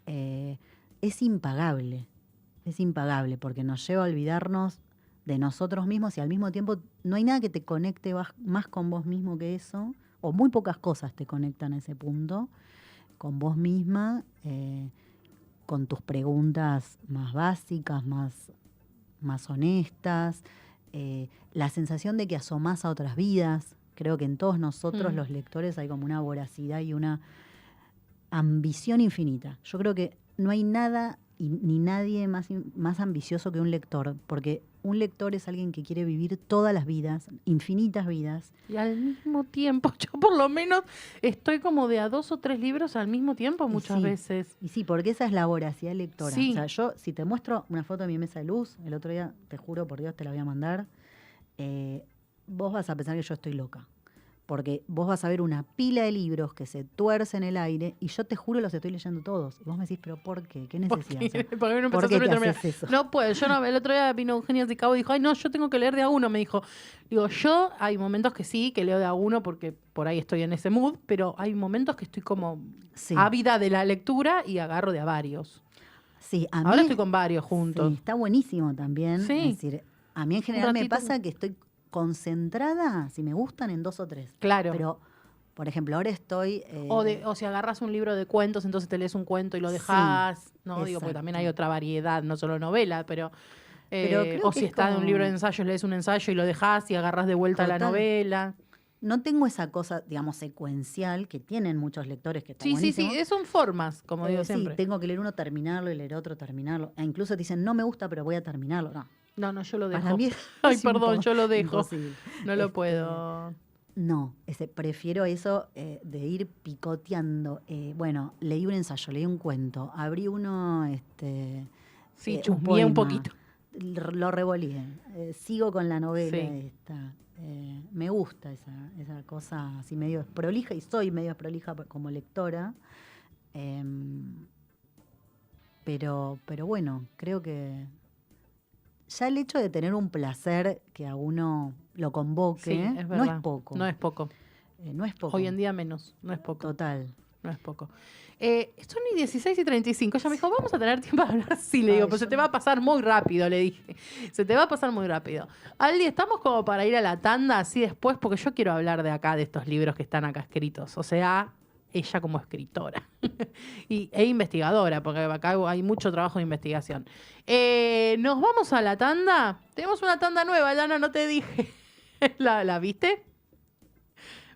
Es impagable porque nos lleva a olvidarnos de nosotros mismos y al mismo tiempo no hay nada que te conecte más con vos mismo que eso, o muy pocas cosas te conectan a ese punto, con vos misma, con tus preguntas más básicas, más honestas, la sensación de que asomás a otras vidas. Creo que en todos nosotros los lectores hay como una voracidad y una ambición infinita. Yo creo que no hay nada ni nadie más ambicioso que un lector, porque un lector es alguien que quiere vivir todas las vidas, infinitas vidas. Y al mismo tiempo, yo por lo menos estoy como de a 2 o 3 libros al mismo tiempo muchas veces. Y sí, porque esa es la voracidad lectora. Sí. O sea, yo, si te muestro una foto de mi mesa de luz, el otro día, te juro por Dios, te la voy a mandar, vos vas a pensar que yo estoy loca. Porque vos vas a ver una pila de libros que se tuercen en el aire y yo te juro los estoy leyendo todos. Y vos me decís, ¿pero por qué? ¿Qué necesidad? ¿Por qué te haces eso? No puedo. El otro día vino Eugenia Zicabo y dijo, ay, no, yo tengo que leer de a uno. Me dijo, yo hay momentos que sí, que leo de a uno porque por ahí estoy en ese mood, pero hay momentos que estoy como ávida de la lectura y agarro de a varios. Sí, ahora estoy con varios juntos. Sí, está buenísimo también. Sí. Es decir, a mí en general me pasa que estoy concentrada, si me gustan, en 2 o 3. Claro. Pero, por ejemplo, ahora estoy... O si agarras un libro de cuentos, entonces te lees un cuento y lo dejás. Sí, no exacto. digo, porque también hay otra variedad, no solo novela, pero o si está en un libro de ensayos, lees un ensayo y lo dejás y agarras de vuelta la novela. No tengo esa cosa, digamos, secuencial que tienen muchos lectores que está buenísimo. Sí, son formas, como digo siempre. Sí, tengo que leer uno, terminarlo y leer otro, terminarlo. E incluso te dicen, no me gusta, pero voy a terminarlo. No, yo lo dejo. Para mí Ay, perdón, yo lo dejo. Imposible. No lo puedo. No, prefiero eso de ir picoteando. Bueno, leí un ensayo, leí un cuento, abrí uno, Sí, un chusmeé un poema, poquito. lo revoleé. Sigo con la novela Sí. esta. Me gusta esa cosa así medio prolija, y soy medio prolija como lectora. Em, pero bueno, creo que ya el hecho de tener un placer que a uno lo Sí, convoque, es no es verdad. poco. No es poco. No es poco. Hoy en día menos. No es poco. Total. No es poco. Son y 16:35. Ella me dijo, vamos a tener tiempo de hablar. Sí, le digo, Ay, pues se yo te no- va a pasar muy rápido, le dije. Se te va a pasar muy rápido. Aldi, estamos como para ir a la tanda así después, porque yo quiero hablar de acá, de estos libros que están acá escritos. O sea, ella como escritora e investigadora, porque acá hay mucho trabajo de investigación. ¿Nos vamos a la tanda? Tenemos una tanda nueva, Lana, no te dije. ¿La viste?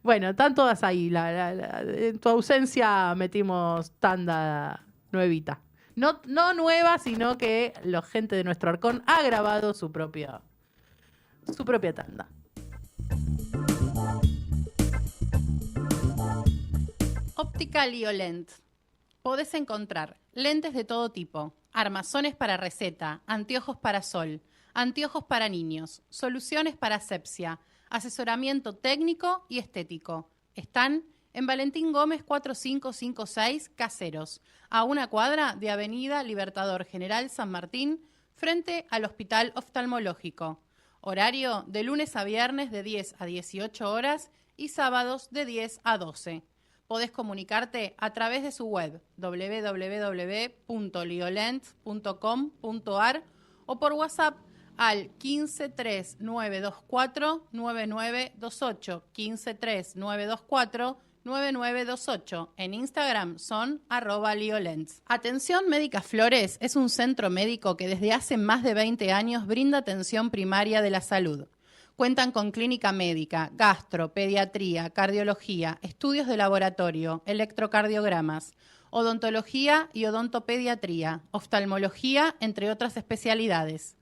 Bueno, están todas ahí. En tu ausencia metimos tanda nuevita. No, no nueva, sino que la gente de nuestro arcón ha grabado su propia tanda. Óptica Liolent. Podés encontrar lentes de todo tipo, armazones para receta, anteojos para sol, anteojos para niños, soluciones para asepsia, asesoramiento técnico y estético. Están en Valentín Gómez 4556 Caseros, a una cuadra de Avenida Libertador General San Martín, frente al Hospital Oftalmológico. Horario de lunes a viernes de 10 a 18 horas y sábados de 10 a 12. Podés comunicarte a través de su web www.liolent.com.ar o por WhatsApp al 1539249928, 1539249928. En Instagram son @liolents. Atención Médica Flores es un centro médico que desde hace más de 20 años brinda atención primaria de la salud. Cuentan con clínica médica, gastro, pediatría, cardiología, estudios de laboratorio, electrocardiogramas, odontología y odontopediatría, oftalmología, entre otras especialidades.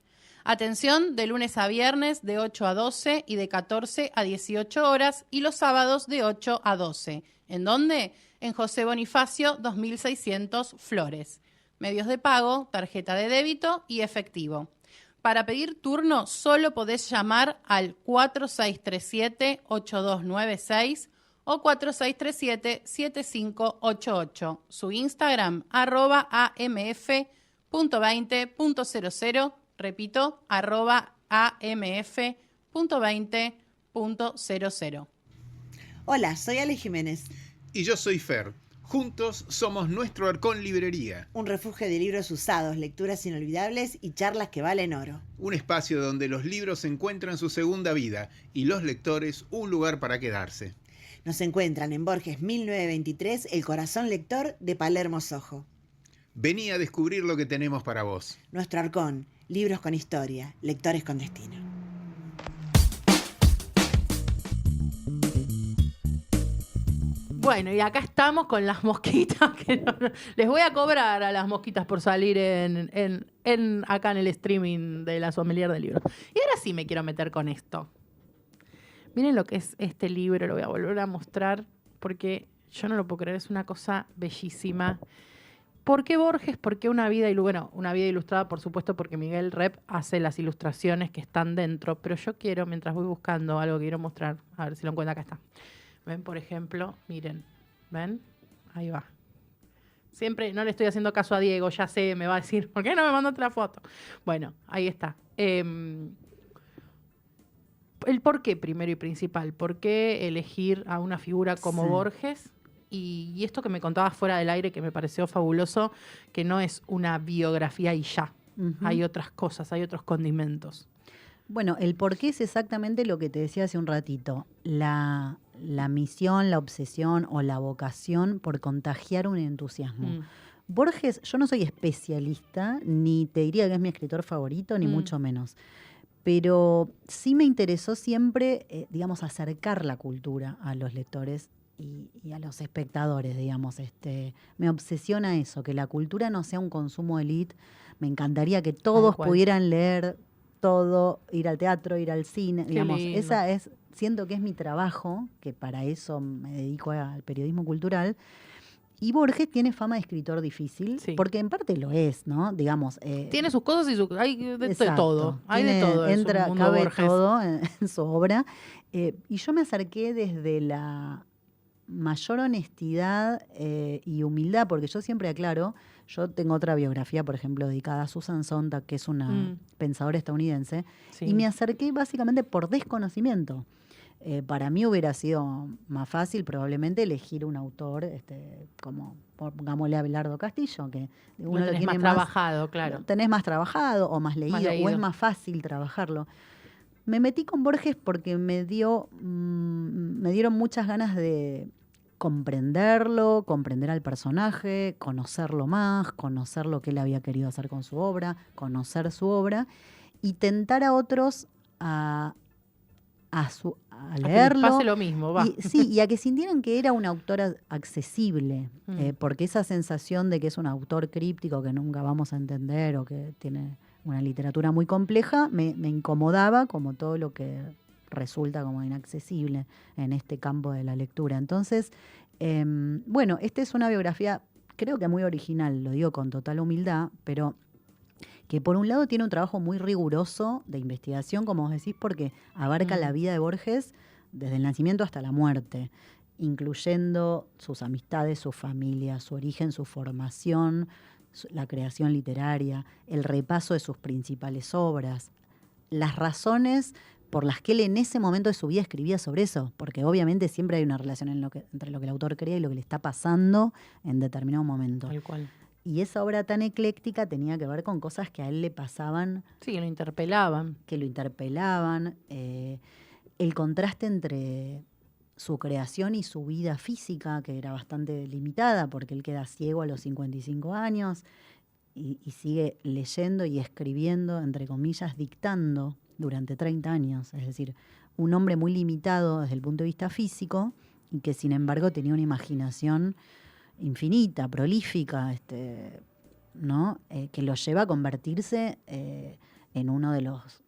Atención de lunes a viernes de 8 a 12 y de 14 a 18 horas y los sábados de 8 a 12. ¿En dónde? En José Bonifacio 2600 Flores. Medios de pago, tarjeta de débito y efectivo. Para pedir turno solo podés llamar al 4637-8296 o 4637-7588. Su Instagram, @amf.20.00. Repito, @amf.20.00. Hola, soy Ale Jiménez, Y yo soy Fer. Juntos somos Nuestro Arcón Librería, un refugio de libros usados, lecturas inolvidables y charlas que valen oro. un espacio donde los libros encuentran su segunda vida y los lectores un lugar para quedarse. Nos encuentran en Borges 1923, El Corazón Lector de Palermo Sojo. Vení a descubrir lo que tenemos para vos. Nuestro Arcón, libros con historia, lectores con destino. Bueno, y acá estamos con las mosquitas. Les voy a cobrar a las mosquitas por salir acá en el streaming de la Sommelier del Libro. Y ahora sí me quiero meter con esto. Miren lo que es este libro, lo voy a volver a mostrar porque yo no lo puedo creer, es una cosa bellísima. ¿Por qué Borges? ¿Por qué una vida ilustrada? Bueno, una vida ilustrada, por supuesto, porque Miguel Rep hace las ilustraciones que están dentro, pero yo quiero, mientras voy buscando algo que quiero mostrar, a ver si lo encuentro, acá está. ¿Ven? Por ejemplo, miren, ¿ven? Ahí va. Siempre no le estoy haciendo caso a Diego, ya sé, me va a decir, ¿por qué no me mandaste la foto? Bueno, ahí está. El por qué, primero y principal, por qué elegir a una figura como Sí. Borges. Y esto que me contabas fuera del aire, que me pareció fabuloso, que no es una biografía y ya. Ujú. Hay otras cosas, hay otros condimentos. Bueno, el porqué es exactamente lo que te decía hace un ratito. La misión, la obsesión o la vocación por contagiar un entusiasmo. Mm. Borges, yo no soy especialista, ni te diría que es mi escritor favorito, ni Mm. mucho menos. Pero sí me interesó siempre, digamos, acercar la cultura a los lectores y a los espectadores, digamos. Me obsesiona eso, que la cultura no sea un consumo elite. Me encantaría que todos cual. pudieran leer todo, ir al teatro, ir al cine, Qué digamos, lindo. siento que es mi trabajo, que para eso me dedico al periodismo cultural. Y Borges tiene fama de escritor difícil, Sí. porque en parte lo es, ¿no? Digamos. Tiene sus cosas y hay de Exacto. todo. Hay de todo en su mundo Cabe Borges. todo en su obra. Y yo me acerqué desde la mayor honestidad y humildad, porque yo siempre aclaro, yo tengo otra biografía, por ejemplo, dedicada a Susan Sontag, que es una pensadora estadounidense, Sí. y me acerqué básicamente por desconocimiento. Para mí hubiera sido más fácil probablemente elegir un autor como, pongámosle, Abelardo Castillo, que uno Lo lo tenés tiene más trabajado, claro. lo tenés más trabajado o más leído, o es más fácil trabajarlo. Me metí con Borges porque me dieron muchas ganas de comprenderlo, comprender al personaje, conocerlo más, conocer lo que él había querido hacer con su obra, conocer su obra y tentar a otros a A que les leerlo. pase lo mismo, va. Y a que sintieran que era un autor accesible, porque esa sensación de que es un autor críptico que nunca vamos a entender o que tiene una literatura muy compleja, me incomodaba, como todo lo que resulta como inaccesible en este campo de la lectura. Entonces, bueno, esta es una biografía, creo que muy original, lo digo con total humildad, pero que por un lado tiene un trabajo muy riguroso de investigación, como vos decís, porque abarca la vida de Borges desde el nacimiento hasta la muerte, incluyendo sus amistades, su familia, su origen, su formación, la creación literaria, el repaso de sus principales obras, las razones por las que él en ese momento de su vida escribía sobre eso, porque obviamente siempre hay una relación entre lo que el autor crea y lo que le está pasando en determinado momento. Tal cual. Y esa obra tan ecléctica tenía que ver con cosas que a él le pasaban. Sí, que lo interpelaban. Que lo interpelaban. El contraste entre su creación y su vida física, que era bastante limitada, porque él queda ciego a los 55 años y sigue leyendo y escribiendo, entre comillas, dictando durante 30 años. Es decir, un hombre muy limitado desde el punto de vista físico y que sin embargo tenía una imaginación infinita, prolífica, ¿no? Que lo lleva a convertirse en uno de los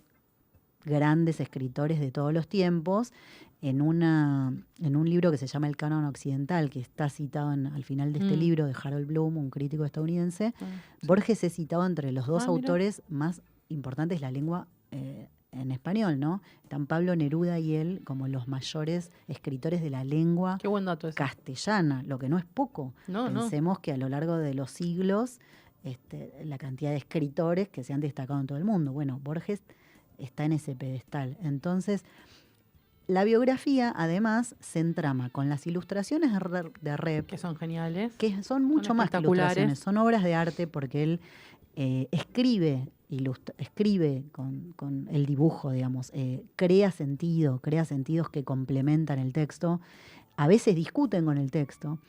grandes escritores de todos los tiempos, en un libro que se llama El Canon Occidental, que está citado al final de este libro de Harold Bloom, un crítico estadounidense. Sí. Borges es citado entre los dos autores más importantes de la lengua en español, ¿no? Están Pablo Neruda y él como los mayores escritores de la lengua castellana, lo que no es poco. Pensemos que a lo largo de los siglos, la cantidad de escritores que se han destacado en todo el mundo. Bueno, Borges está en ese pedestal. Entonces, la biografía, además, se entrama con las ilustraciones de Rep. Que son geniales. Que son mucho más que ilustraciones, son obras de arte porque él escribe con el dibujo, digamos, crea sentidos que complementan el texto, a veces discuten con el texto.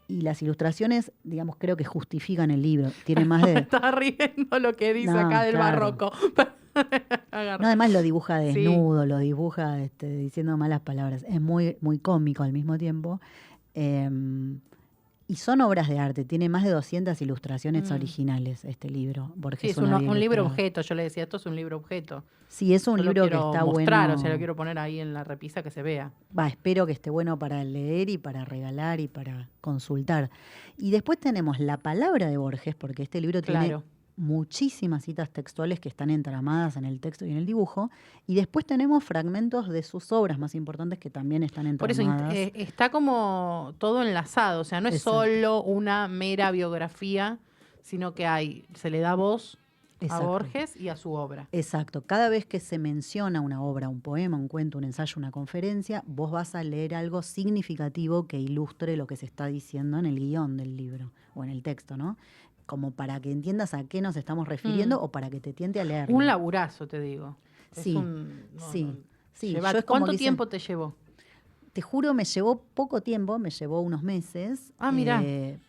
Y las ilustraciones, digamos, creo que justifican el libro. Tiene más de... Me está riendo lo que dice acá del barroco. No, además lo dibuja desnudo, lo dibuja diciendo malas palabras. Es muy, muy cómico al mismo tiempo. Y son obras de arte. Tiene más de 200 ilustraciones originales este libro. Borges sí, es un libro objeto. Yo le decía, esto es un libro objeto. Sí, es un libro que está bueno. O sea, lo quiero poner ahí en la repisa que se vea. Espero que esté bueno para leer y para regalar y para consultar. Y después tenemos la palabra de Borges, porque este libro tiene muchísimas citas textuales que están entramadas en el texto y en el dibujo. Y después tenemos fragmentos de sus obras más importantes que también están entramadas. Por eso está como todo enlazado. O sea, no es solo una mera biografía, sino que se le da voz a Borges y a su obra. Exacto. Cada vez que se menciona una obra, un poema, un cuento, un ensayo, una conferencia, vos vas a leer algo significativo que ilustre lo que se está diciendo en el guión del libro o en el texto, ¿no? Como para que entiendas a qué nos estamos refiriendo o para que te tiente a leerlo. Un laburazo, te digo. Sí. ¿Cuánto tiempo te llevó? Te juro, me llevó poco tiempo, me llevó unos meses. Mirá.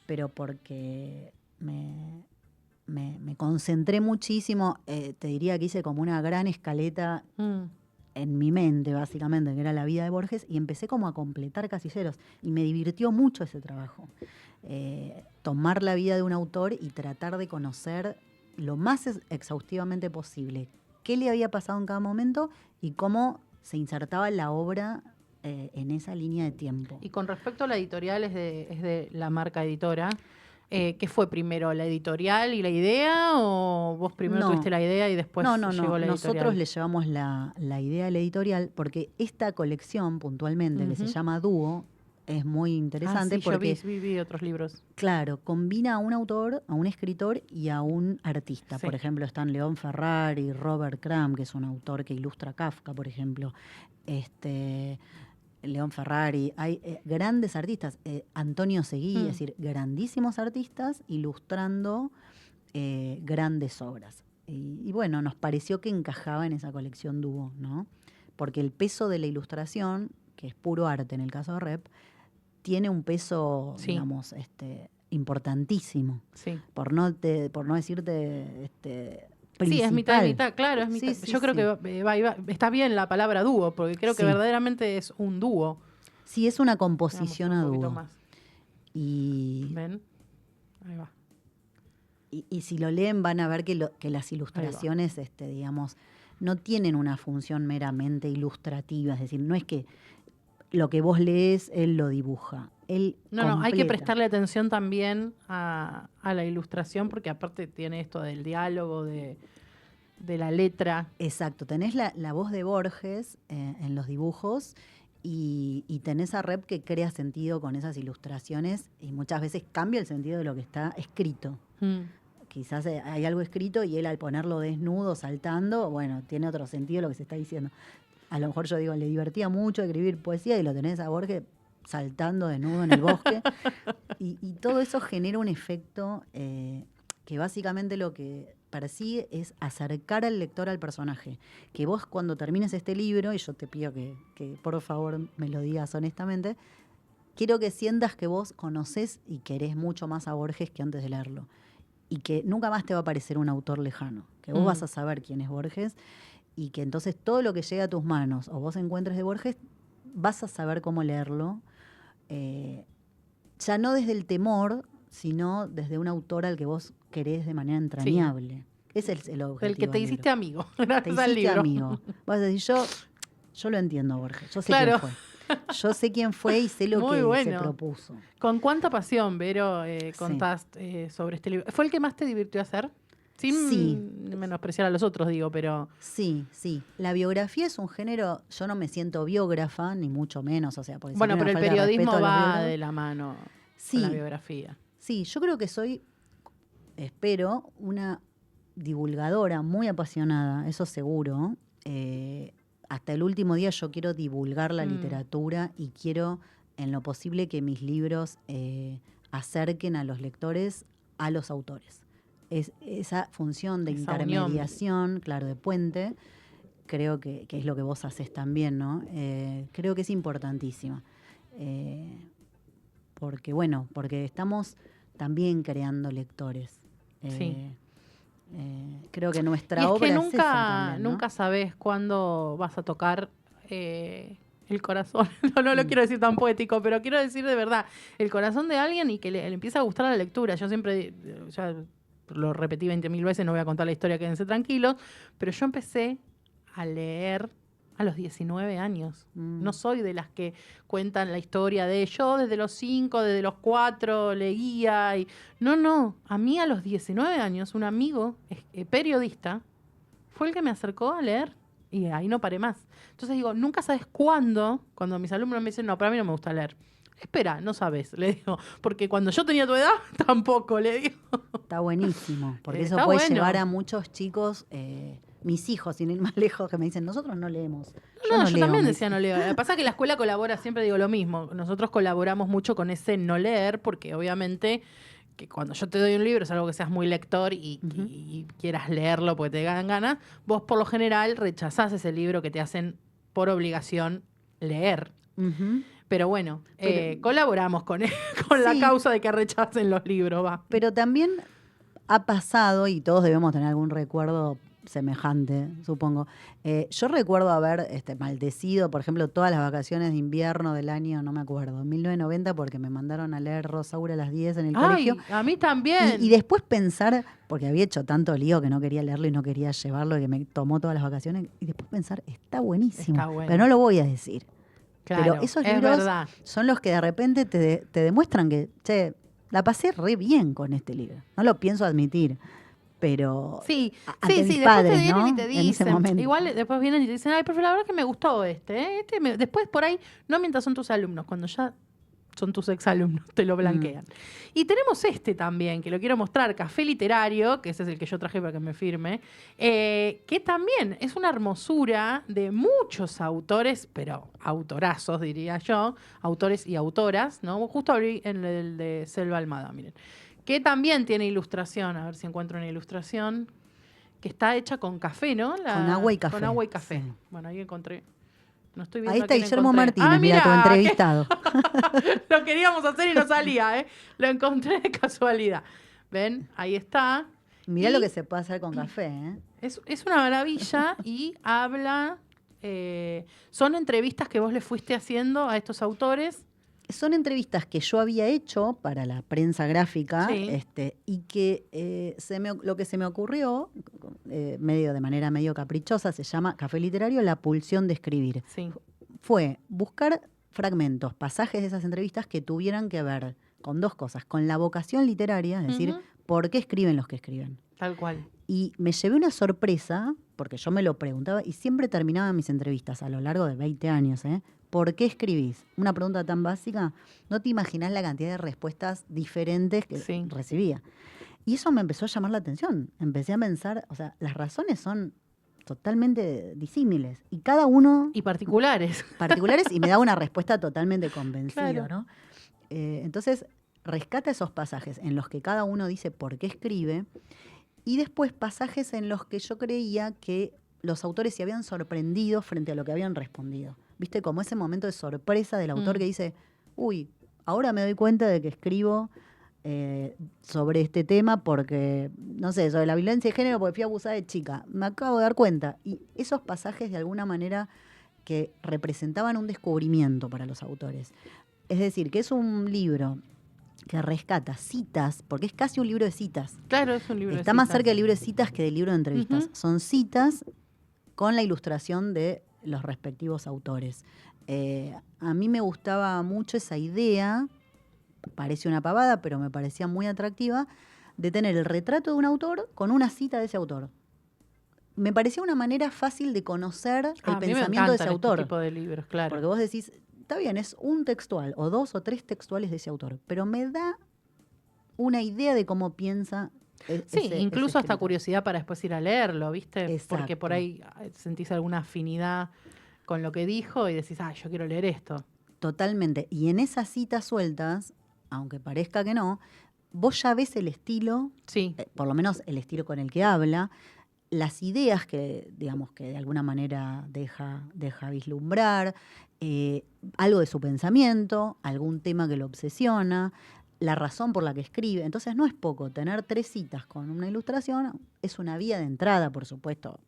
Pero porque me concentré muchísimo. Te diría que hice como una gran escaleta en mi mente, básicamente, que era la vida de Borges, y empecé como a completar casilleros. Y me divirtió mucho ese trabajo. Tomar la vida de un autor y tratar de conocer lo más exhaustivamente posible qué le había pasado en cada momento y cómo se insertaba la obra en esa línea de tiempo. Y con respecto a la editorial, es de la marca editora. ¿Qué fue primero, la editorial y la idea? ¿O vos primero tuviste la idea y después llegó la editorial? Nosotros le llevamos la idea a la editorial porque esta colección puntualmente, que se llama Dúo, es muy interesante porque yo vi otros libros. Claro, combina a un autor, a un escritor y a un artista. Sí. Por ejemplo, están León Ferrari, Robert Crumb, que es un autor que ilustra Kafka, por ejemplo. León Ferrari, hay grandes artistas, Antonio Seguí, es decir, grandísimos artistas ilustrando grandes obras. Y bueno, nos pareció que encajaba en esa colección Dúo, ¿no? Porque el peso de la ilustración, que es puro arte en el caso de Rep, tiene un peso, digamos, importantísimo. Sí. Por no decirte principal. Sí, es mitad y mitad, claro, es mitad. Sí, Yo creo que está bien la palabra dúo, porque creo que verdaderamente es un dúo. Sí, es una composición Digamos, a un poquito dúo. más. Y, ¿Ven? Ahí va. y si lo leen van a ver que las ilustraciones, digamos, no tienen una función meramente ilustrativa. Es decir, no es que lo que vos lees, él lo dibuja. Él No, hay que completa. prestarle atención también a la ilustración, porque aparte tiene esto del diálogo, de la letra. Exacto, tenés la voz de Borges en los dibujos y tenés a Rep que crea sentido con esas ilustraciones y muchas veces cambia el sentido de lo que está escrito. Quizás hay algo escrito y él al ponerlo desnudo, saltando, bueno, tiene otro sentido lo que se está diciendo. A lo mejor yo digo, le divertía mucho escribir poesía y lo tenés a Borges saltando desnudo en el bosque. y todo eso genera un efecto que básicamente lo que persigue es acercar al lector al personaje. Que vos cuando termines este libro, y yo te pido que por favor me lo digas honestamente, quiero que sientas que vos conocés y querés mucho más a Borges que antes de leerlo. Y que nunca más te va a parecer un autor lejano. Que vos vas a saber quién es Borges y que entonces todo lo que llegue a tus manos o vos encuentres de Borges, vas a saber cómo leerlo. Ya no desde el temor, sino desde un autor al que vos querés de manera entrañable. Ese es el objetivo. El que te del hiciste libro. amigo. Te Gracias al hiciste libro. amigo. Vas a decir, yo lo entiendo, Borges. Yo sé Claro. quién fue. Yo sé quién fue y sé lo Muy que bueno. se propuso. ¿Con cuánta pasión, Vero, contás sobre este libro? ¿Fue el que más te divirtió hacer? Sin Sí. menospreciar a los otros, digo, pero... Sí. La biografía es un género, yo no me siento biógrafa, ni mucho menos, o sea, porque Bueno, sería pero una el falta de periodismo respeto a los va biógrafos. de la mano Sí. con la biografía. Sí, yo creo que soy, espero, una divulgadora muy apasionada, eso seguro. Hasta el último día yo quiero divulgar la literatura y quiero, en lo posible, que mis libros acerquen a los lectores a los autores. Esa función de Esa intermediación, claro, de puente, creo que es lo que vos haces también, ¿no? Creo que es importantísima. Porque estamos también creando lectores. Sí. Creo que nuestra Y es obra que es esa también, ¿no? nunca sabés cuándo vas a tocar el corazón. No lo quiero decir tan poético, pero quiero decir de verdad, el corazón de alguien y que le empieza a gustar la lectura. Yo siempre, ya lo repetí 20.000 veces, no voy a contar la historia, quédense tranquilos, pero yo empecé a leer a los 19 años. No soy de las que cuentan la historia de yo desde los 5, desde los 4 leía. No. A mí a los 19 años un amigo periodista fue el que me acercó a leer y ahí no paré más. Entonces digo, nunca sabes cuándo, cuando mis alumnos me dicen, no, pero a mí no me gusta leer. Espera, no sabes, le digo, porque cuando yo tenía tu edad, tampoco, le digo. Está buenísimo, porque eso Está puede bueno. llevar a muchos chicos, mis hijos, sin ir más lejos, que me dicen, nosotros no leemos. No, yo leo, también me decía no leer. Lo que pasa es que la escuela colabora, siempre digo lo mismo. Nosotros colaboramos mucho con ese no leer, porque obviamente que cuando yo te doy un libro es algo que seas muy lector y quieras leerlo porque te dan ganas, vos por lo general rechazás ese libro que te hacen por obligación leer. Ujú. Pero bueno, Pero- colaboramos con la Sí. causa de que rechacen los libros, va. Pero también ha pasado, y todos debemos tener algún recuerdo semejante, supongo. Yo recuerdo haber maldecido, por ejemplo, todas las vacaciones de invierno del año, no me acuerdo, 1990, porque me mandaron a leer Rosaura a las 10 en el colegio. A mí también. Y después pensar, porque había hecho tanto lío que no quería leerlo y no quería llevarlo, y que me tomó todas las vacaciones, y después pensar, está buenísimo, Está bueno. pero no lo voy a decir. Claro, Pero esos es libros verdad. son los que de repente te demuestran que, che, la pasé re bien con este libro. No lo pienso admitir, pero Sí, ante mis después padres, te vienen ¿no? y te En ese dicen, momento. igual después vienen y te dicen, ay, profe, la verdad que me gustó después por ahí, no mientras son tus alumnos, cuando ya son tus exalumnos, te lo blanquean. Y tenemos también, que lo quiero mostrar, Café Literario, que ese es el que yo traje para que me firme, que también es una hermosura de muchos autores, pero autorazos, diría yo, autores y autoras, ¿no? Justo abrí en el de Selva Almada, miren, que también tiene ilustración, a ver si encuentro una ilustración, que está hecha con café, ¿no? Con agua y café. Con agua y café. Sí. Bueno, ahí encontré. No estoy viendo Ahí a está quién Guillermo encontré. Martínez, mira, tu mirá, entrevistado. lo queríamos hacer y no salía, ¿eh? Lo encontré de casualidad. ¿Ven? Ahí está. Mirá Y lo que se puede hacer con café, ¿eh? es una maravilla y habla... son entrevistas que vos le fuiste haciendo a estos autores. Son entrevistas que yo había hecho para la prensa gráfica, Sí. Y que lo que se me ocurrió, de manera medio caprichosa, se llama Café Literario, la pulsión de escribir. Sí. Fue buscar fragmentos, pasajes de esas entrevistas que tuvieran que ver con dos cosas, con la vocación literaria, es decir, Ujú. por qué escriben los que escriben. Tal cual. Y me llevé una sorpresa, porque yo me lo preguntaba, y siempre terminaba mis entrevistas a lo largo de 20 años, ¿por qué escribís? Una pregunta tan básica, no te imaginás la cantidad de respuestas diferentes que Sí. recibía. Y eso me empezó a llamar la atención. Empecé a pensar, o sea, las razones son totalmente disímiles. Y cada uno Y particulares. particulares, y me da una respuesta totalmente convencido, Claro. ¿no? Entonces, rescata esos pasajes en los que cada uno dice por qué escribe, y después pasajes en los que yo creía que los autores se habían sorprendido frente a lo que habían respondido. ¿Viste? Como ese momento de sorpresa del autor que dice, uy, ahora me doy cuenta de que escribo sobre este tema porque, no sé, sobre la violencia de género porque fui abusada de chica. Me acabo de dar cuenta. Y esos pasajes de alguna manera que representaban un descubrimiento para los autores. Es decir, que es un libro que rescata citas, porque es casi un libro de citas. Claro, es un libro Está de más citas. cerca del libro de citas que del libro de entrevistas. Ujú. Son citas con la ilustración de los respectivos autores. A mí me gustaba mucho esa idea, parece una pavada, pero me parecía muy atractiva, de tener el retrato de un autor con una cita de ese autor. Me parecía una manera fácil de conocer el A mí me pensamiento de ese encantan autor. este tipo de libros, claro. Porque vos decís, está bien, es un textual, o dos o tres textuales de ese autor, pero me da una idea de cómo piensa. Sí, ese incluso hasta escritor. curiosidad para después ir a leerlo, ¿viste? Porque Exacto. por ahí sentís alguna afinidad con lo que dijo y decís, yo quiero leer esto. Totalmente. Y en esas citas sueltas, aunque parezca que no, vos ya ves el estilo, Sí, por lo menos el estilo con el que habla, las ideas que, digamos, que de alguna manera deja vislumbrar, algo de su pensamiento, algún tema que lo obsesiona, la razón por la que escribe. Entonces no es poco, tener 3 citas con una ilustración es una vía de entrada, por supuesto,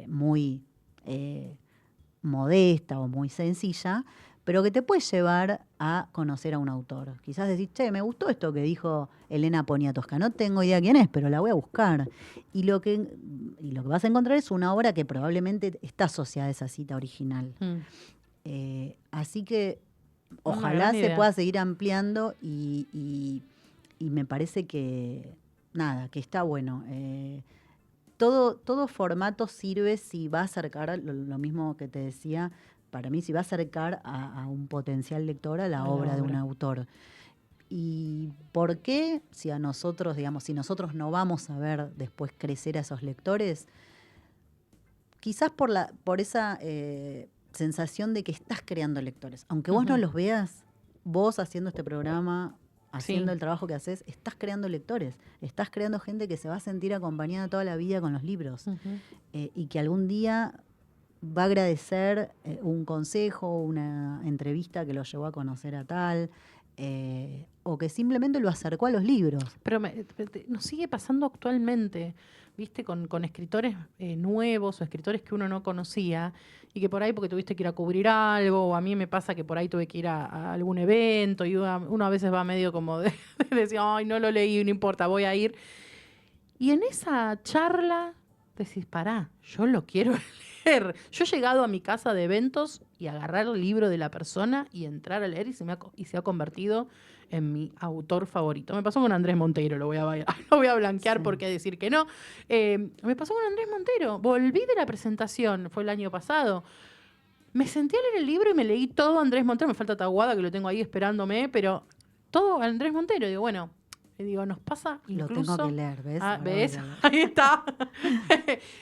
muy modesta o muy sencilla, pero que te puede llevar a conocer a un autor. Quizás decís, che, me gustó esto que dijo Elena Poniatowska, no tengo idea quién es, pero la voy a buscar. Y lo que vas a encontrar es una obra que probablemente está asociada a esa cita original. Así que Una ojalá gran se idea. pueda seguir ampliando y me parece que, nada, que está bueno. Todo formato sirve si va a acercar, lo mismo que te decía, para mí, si va a acercar a un potencial lector a la obra de un autor. ¿Y por qué? Si a nosotros, digamos, si nosotros no vamos a ver después crecer a esos lectores, quizás por esa sensación de que estás creando lectores. Aunque vos no los veas, vos haciendo este programa, haciendo el trabajo que haces, estás creando lectores. Estás creando gente que se va a sentir acompañada toda la vida con los libros. Y que algún día va a agradecer un consejo, una entrevista que lo llevó a conocer a tal. o que simplemente lo acercó a los libros. Pero nos sigue pasando actualmente, ¿viste? Con escritores nuevos o escritores que uno no conocía y que por ahí porque tuviste que ir a cubrir algo, o a mí me pasa que por ahí tuve que ir a algún evento y uno a veces va medio como de decir, ay, no lo leí, no importa, voy a ir. Y en esa charla decís, pará, yo lo quiero leer. Yo he llegado a mi casa de eventos y agarrar el libro de la persona y entrar a leer y se ha convertido en mi autor favorito. Me pasó con Andrés Monteiro, lo voy a blanquear porque decir que no. Me pasó con Andrés Monteiro. Volví de la presentación, fue el año pasado. Me senté a leer el libro y me leí todo Andrés Monteiro. Me falta Tahuada, que lo tengo ahí esperándome, pero todo Andrés Monteiro. Digo, bueno, nos pasa incluso... Lo tengo que leer, ¿ves? ¿Ves? Ahí está.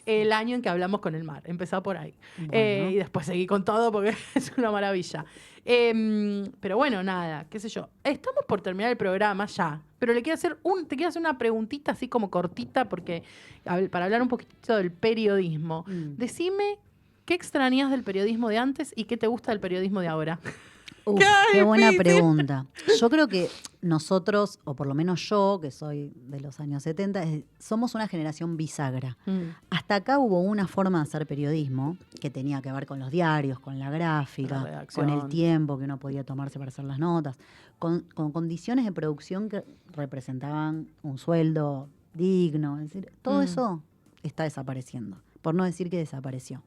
El año en que hablamos con el mar. Empezó por ahí. Bueno. Y después seguí con todo porque es una maravilla. Pero bueno, nada, qué sé yo. Estamos por terminar el programa ya. Pero te quiero hacer una preguntita así como cortita porque para hablar un poquito del periodismo. Decime, ¿qué extrañas del periodismo de antes y qué te gusta del periodismo de ahora? Qué buena pregunta. Yo creo que nosotros, o por lo menos yo, que soy de los años 70, somos una generación bisagra. Hasta acá hubo una forma de hacer periodismo que tenía que ver con los diarios, con la gráfica, con el tiempo que uno podía tomarse para hacer las notas, con condiciones de producción que representaban un sueldo digno. Es decir, todo eso está desapareciendo, por no decir que desapareció.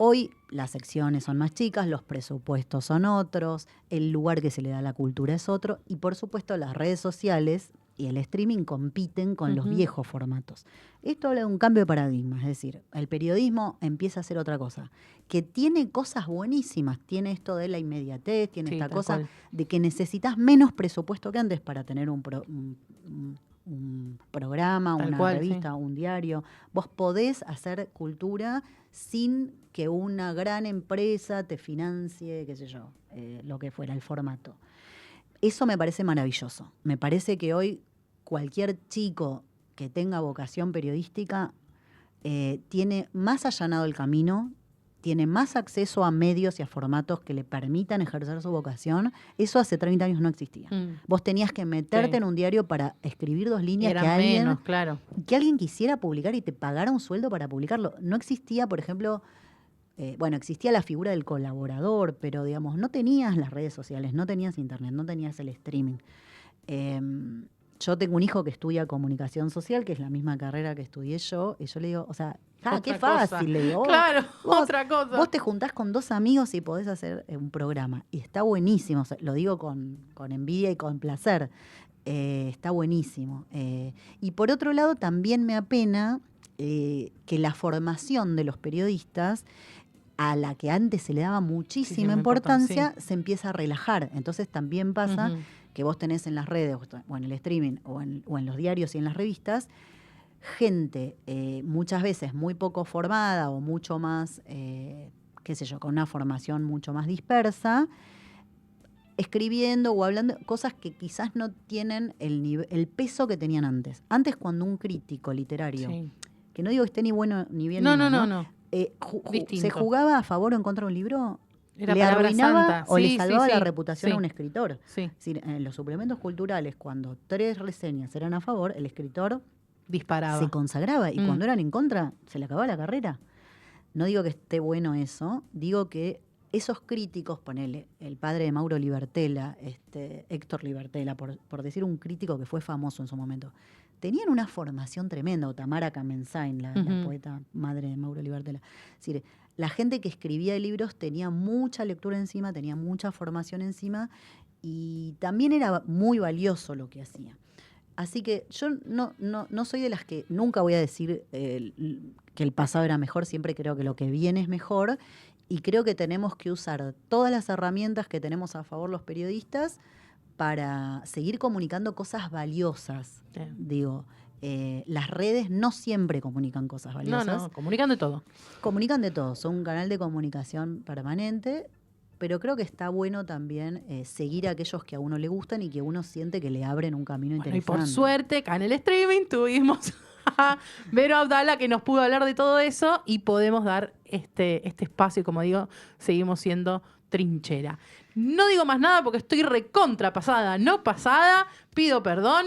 Hoy las secciones son más chicas, los presupuestos son otros, el lugar que se le da a la cultura es otro y por supuesto las redes sociales y el streaming compiten con los viejos formatos. Esto habla de un cambio de paradigma, es decir, el periodismo empieza a ser otra cosa, que tiene cosas buenísimas, tiene esto de la inmediatez, tiene esta cosa de que necesitas menos presupuesto que antes para tener un programa, una revista, un diario. Vos podés hacer cultura sin que una gran empresa te financie, qué sé yo, lo que fuera, el formato. Eso me parece maravilloso. Me parece que hoy cualquier chico que tenga vocación periodística tiene más allanado el camino, tiene más acceso a medios y a formatos que le permitan ejercer su vocación. Eso hace 30 años no existía. Vos tenías que meterte en un diario para escribir 2 líneas que alguien quisiera publicar y te pagara un sueldo para publicarlo. No existía, por ejemplo, existía la figura del colaborador, pero digamos, no tenías las redes sociales, no tenías internet, no tenías el streaming. Yo tengo un hijo que estudia comunicación social, que es la misma carrera que estudié yo, y yo le digo, o sea, qué fácil, le digo. Claro, otra cosa. Vos te juntás con 2 amigos y podés hacer un programa, y está buenísimo, o sea, lo digo con envidia y con placer, está buenísimo. Y por otro lado, también me apena que la formación de los periodistas, a la que antes se le daba muchísima importancia, se empieza a relajar. Entonces también pasa que vos tenés en las redes, o en el streaming, o en los diarios y en las revistas, gente muchas veces muy poco formada o mucho más, con una formación mucho más dispersa, escribiendo o hablando cosas que quizás no tienen el peso que tenían antes. Antes, cuando un crítico literario, que no digo que esté ni bueno ni bien, no. Se jugaba a favor o en contra de un libro, le arruinaba o le salvaba la reputación a un escritor. Es decir, en los suplementos culturales, cuando 3 reseñas eran a favor, el escritor disparaba, se consagraba, y cuando eran en contra, se le acababa la carrera. No digo que esté bueno eso, digo que esos críticos, ponele, el padre de Mauro Libertela, Héctor Libertela, por decir un crítico que fue famoso en su momento, tenían una formación tremenda, o Tamara Kamensain, la poeta madre de Mauro Libertela. Es decir, la gente que escribía libros tenía mucha lectura encima, tenía mucha formación encima, y también era muy valioso lo que hacía. Así que yo no soy de las que nunca voy a decir que el pasado era mejor, siempre creo que lo que viene es mejor, y creo que tenemos que usar todas las herramientas que tenemos a favor los periodistas para seguir comunicando cosas valiosas. Digo, las redes no siempre comunican cosas valiosas. No, comunican de todo. Comunican de todo, son un canal de comunicación permanente, pero creo que está bueno también seguir a aquellos que a uno le gustan y que uno siente que le abren un camino interesante. Y por suerte, acá en el streaming tuvimos a Vero Abdala, que nos pudo hablar de todo eso, y podemos dar este espacio, y como digo, seguimos siendo trinchera. No digo más nada porque estoy recontra pasada, no pasada. Pido perdón.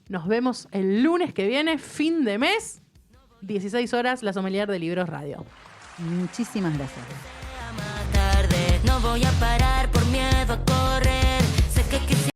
Nos vemos el lunes que viene, fin de mes, 16 horas, La Sommelier de Libros Radio. Muchísimas gracias. No voy a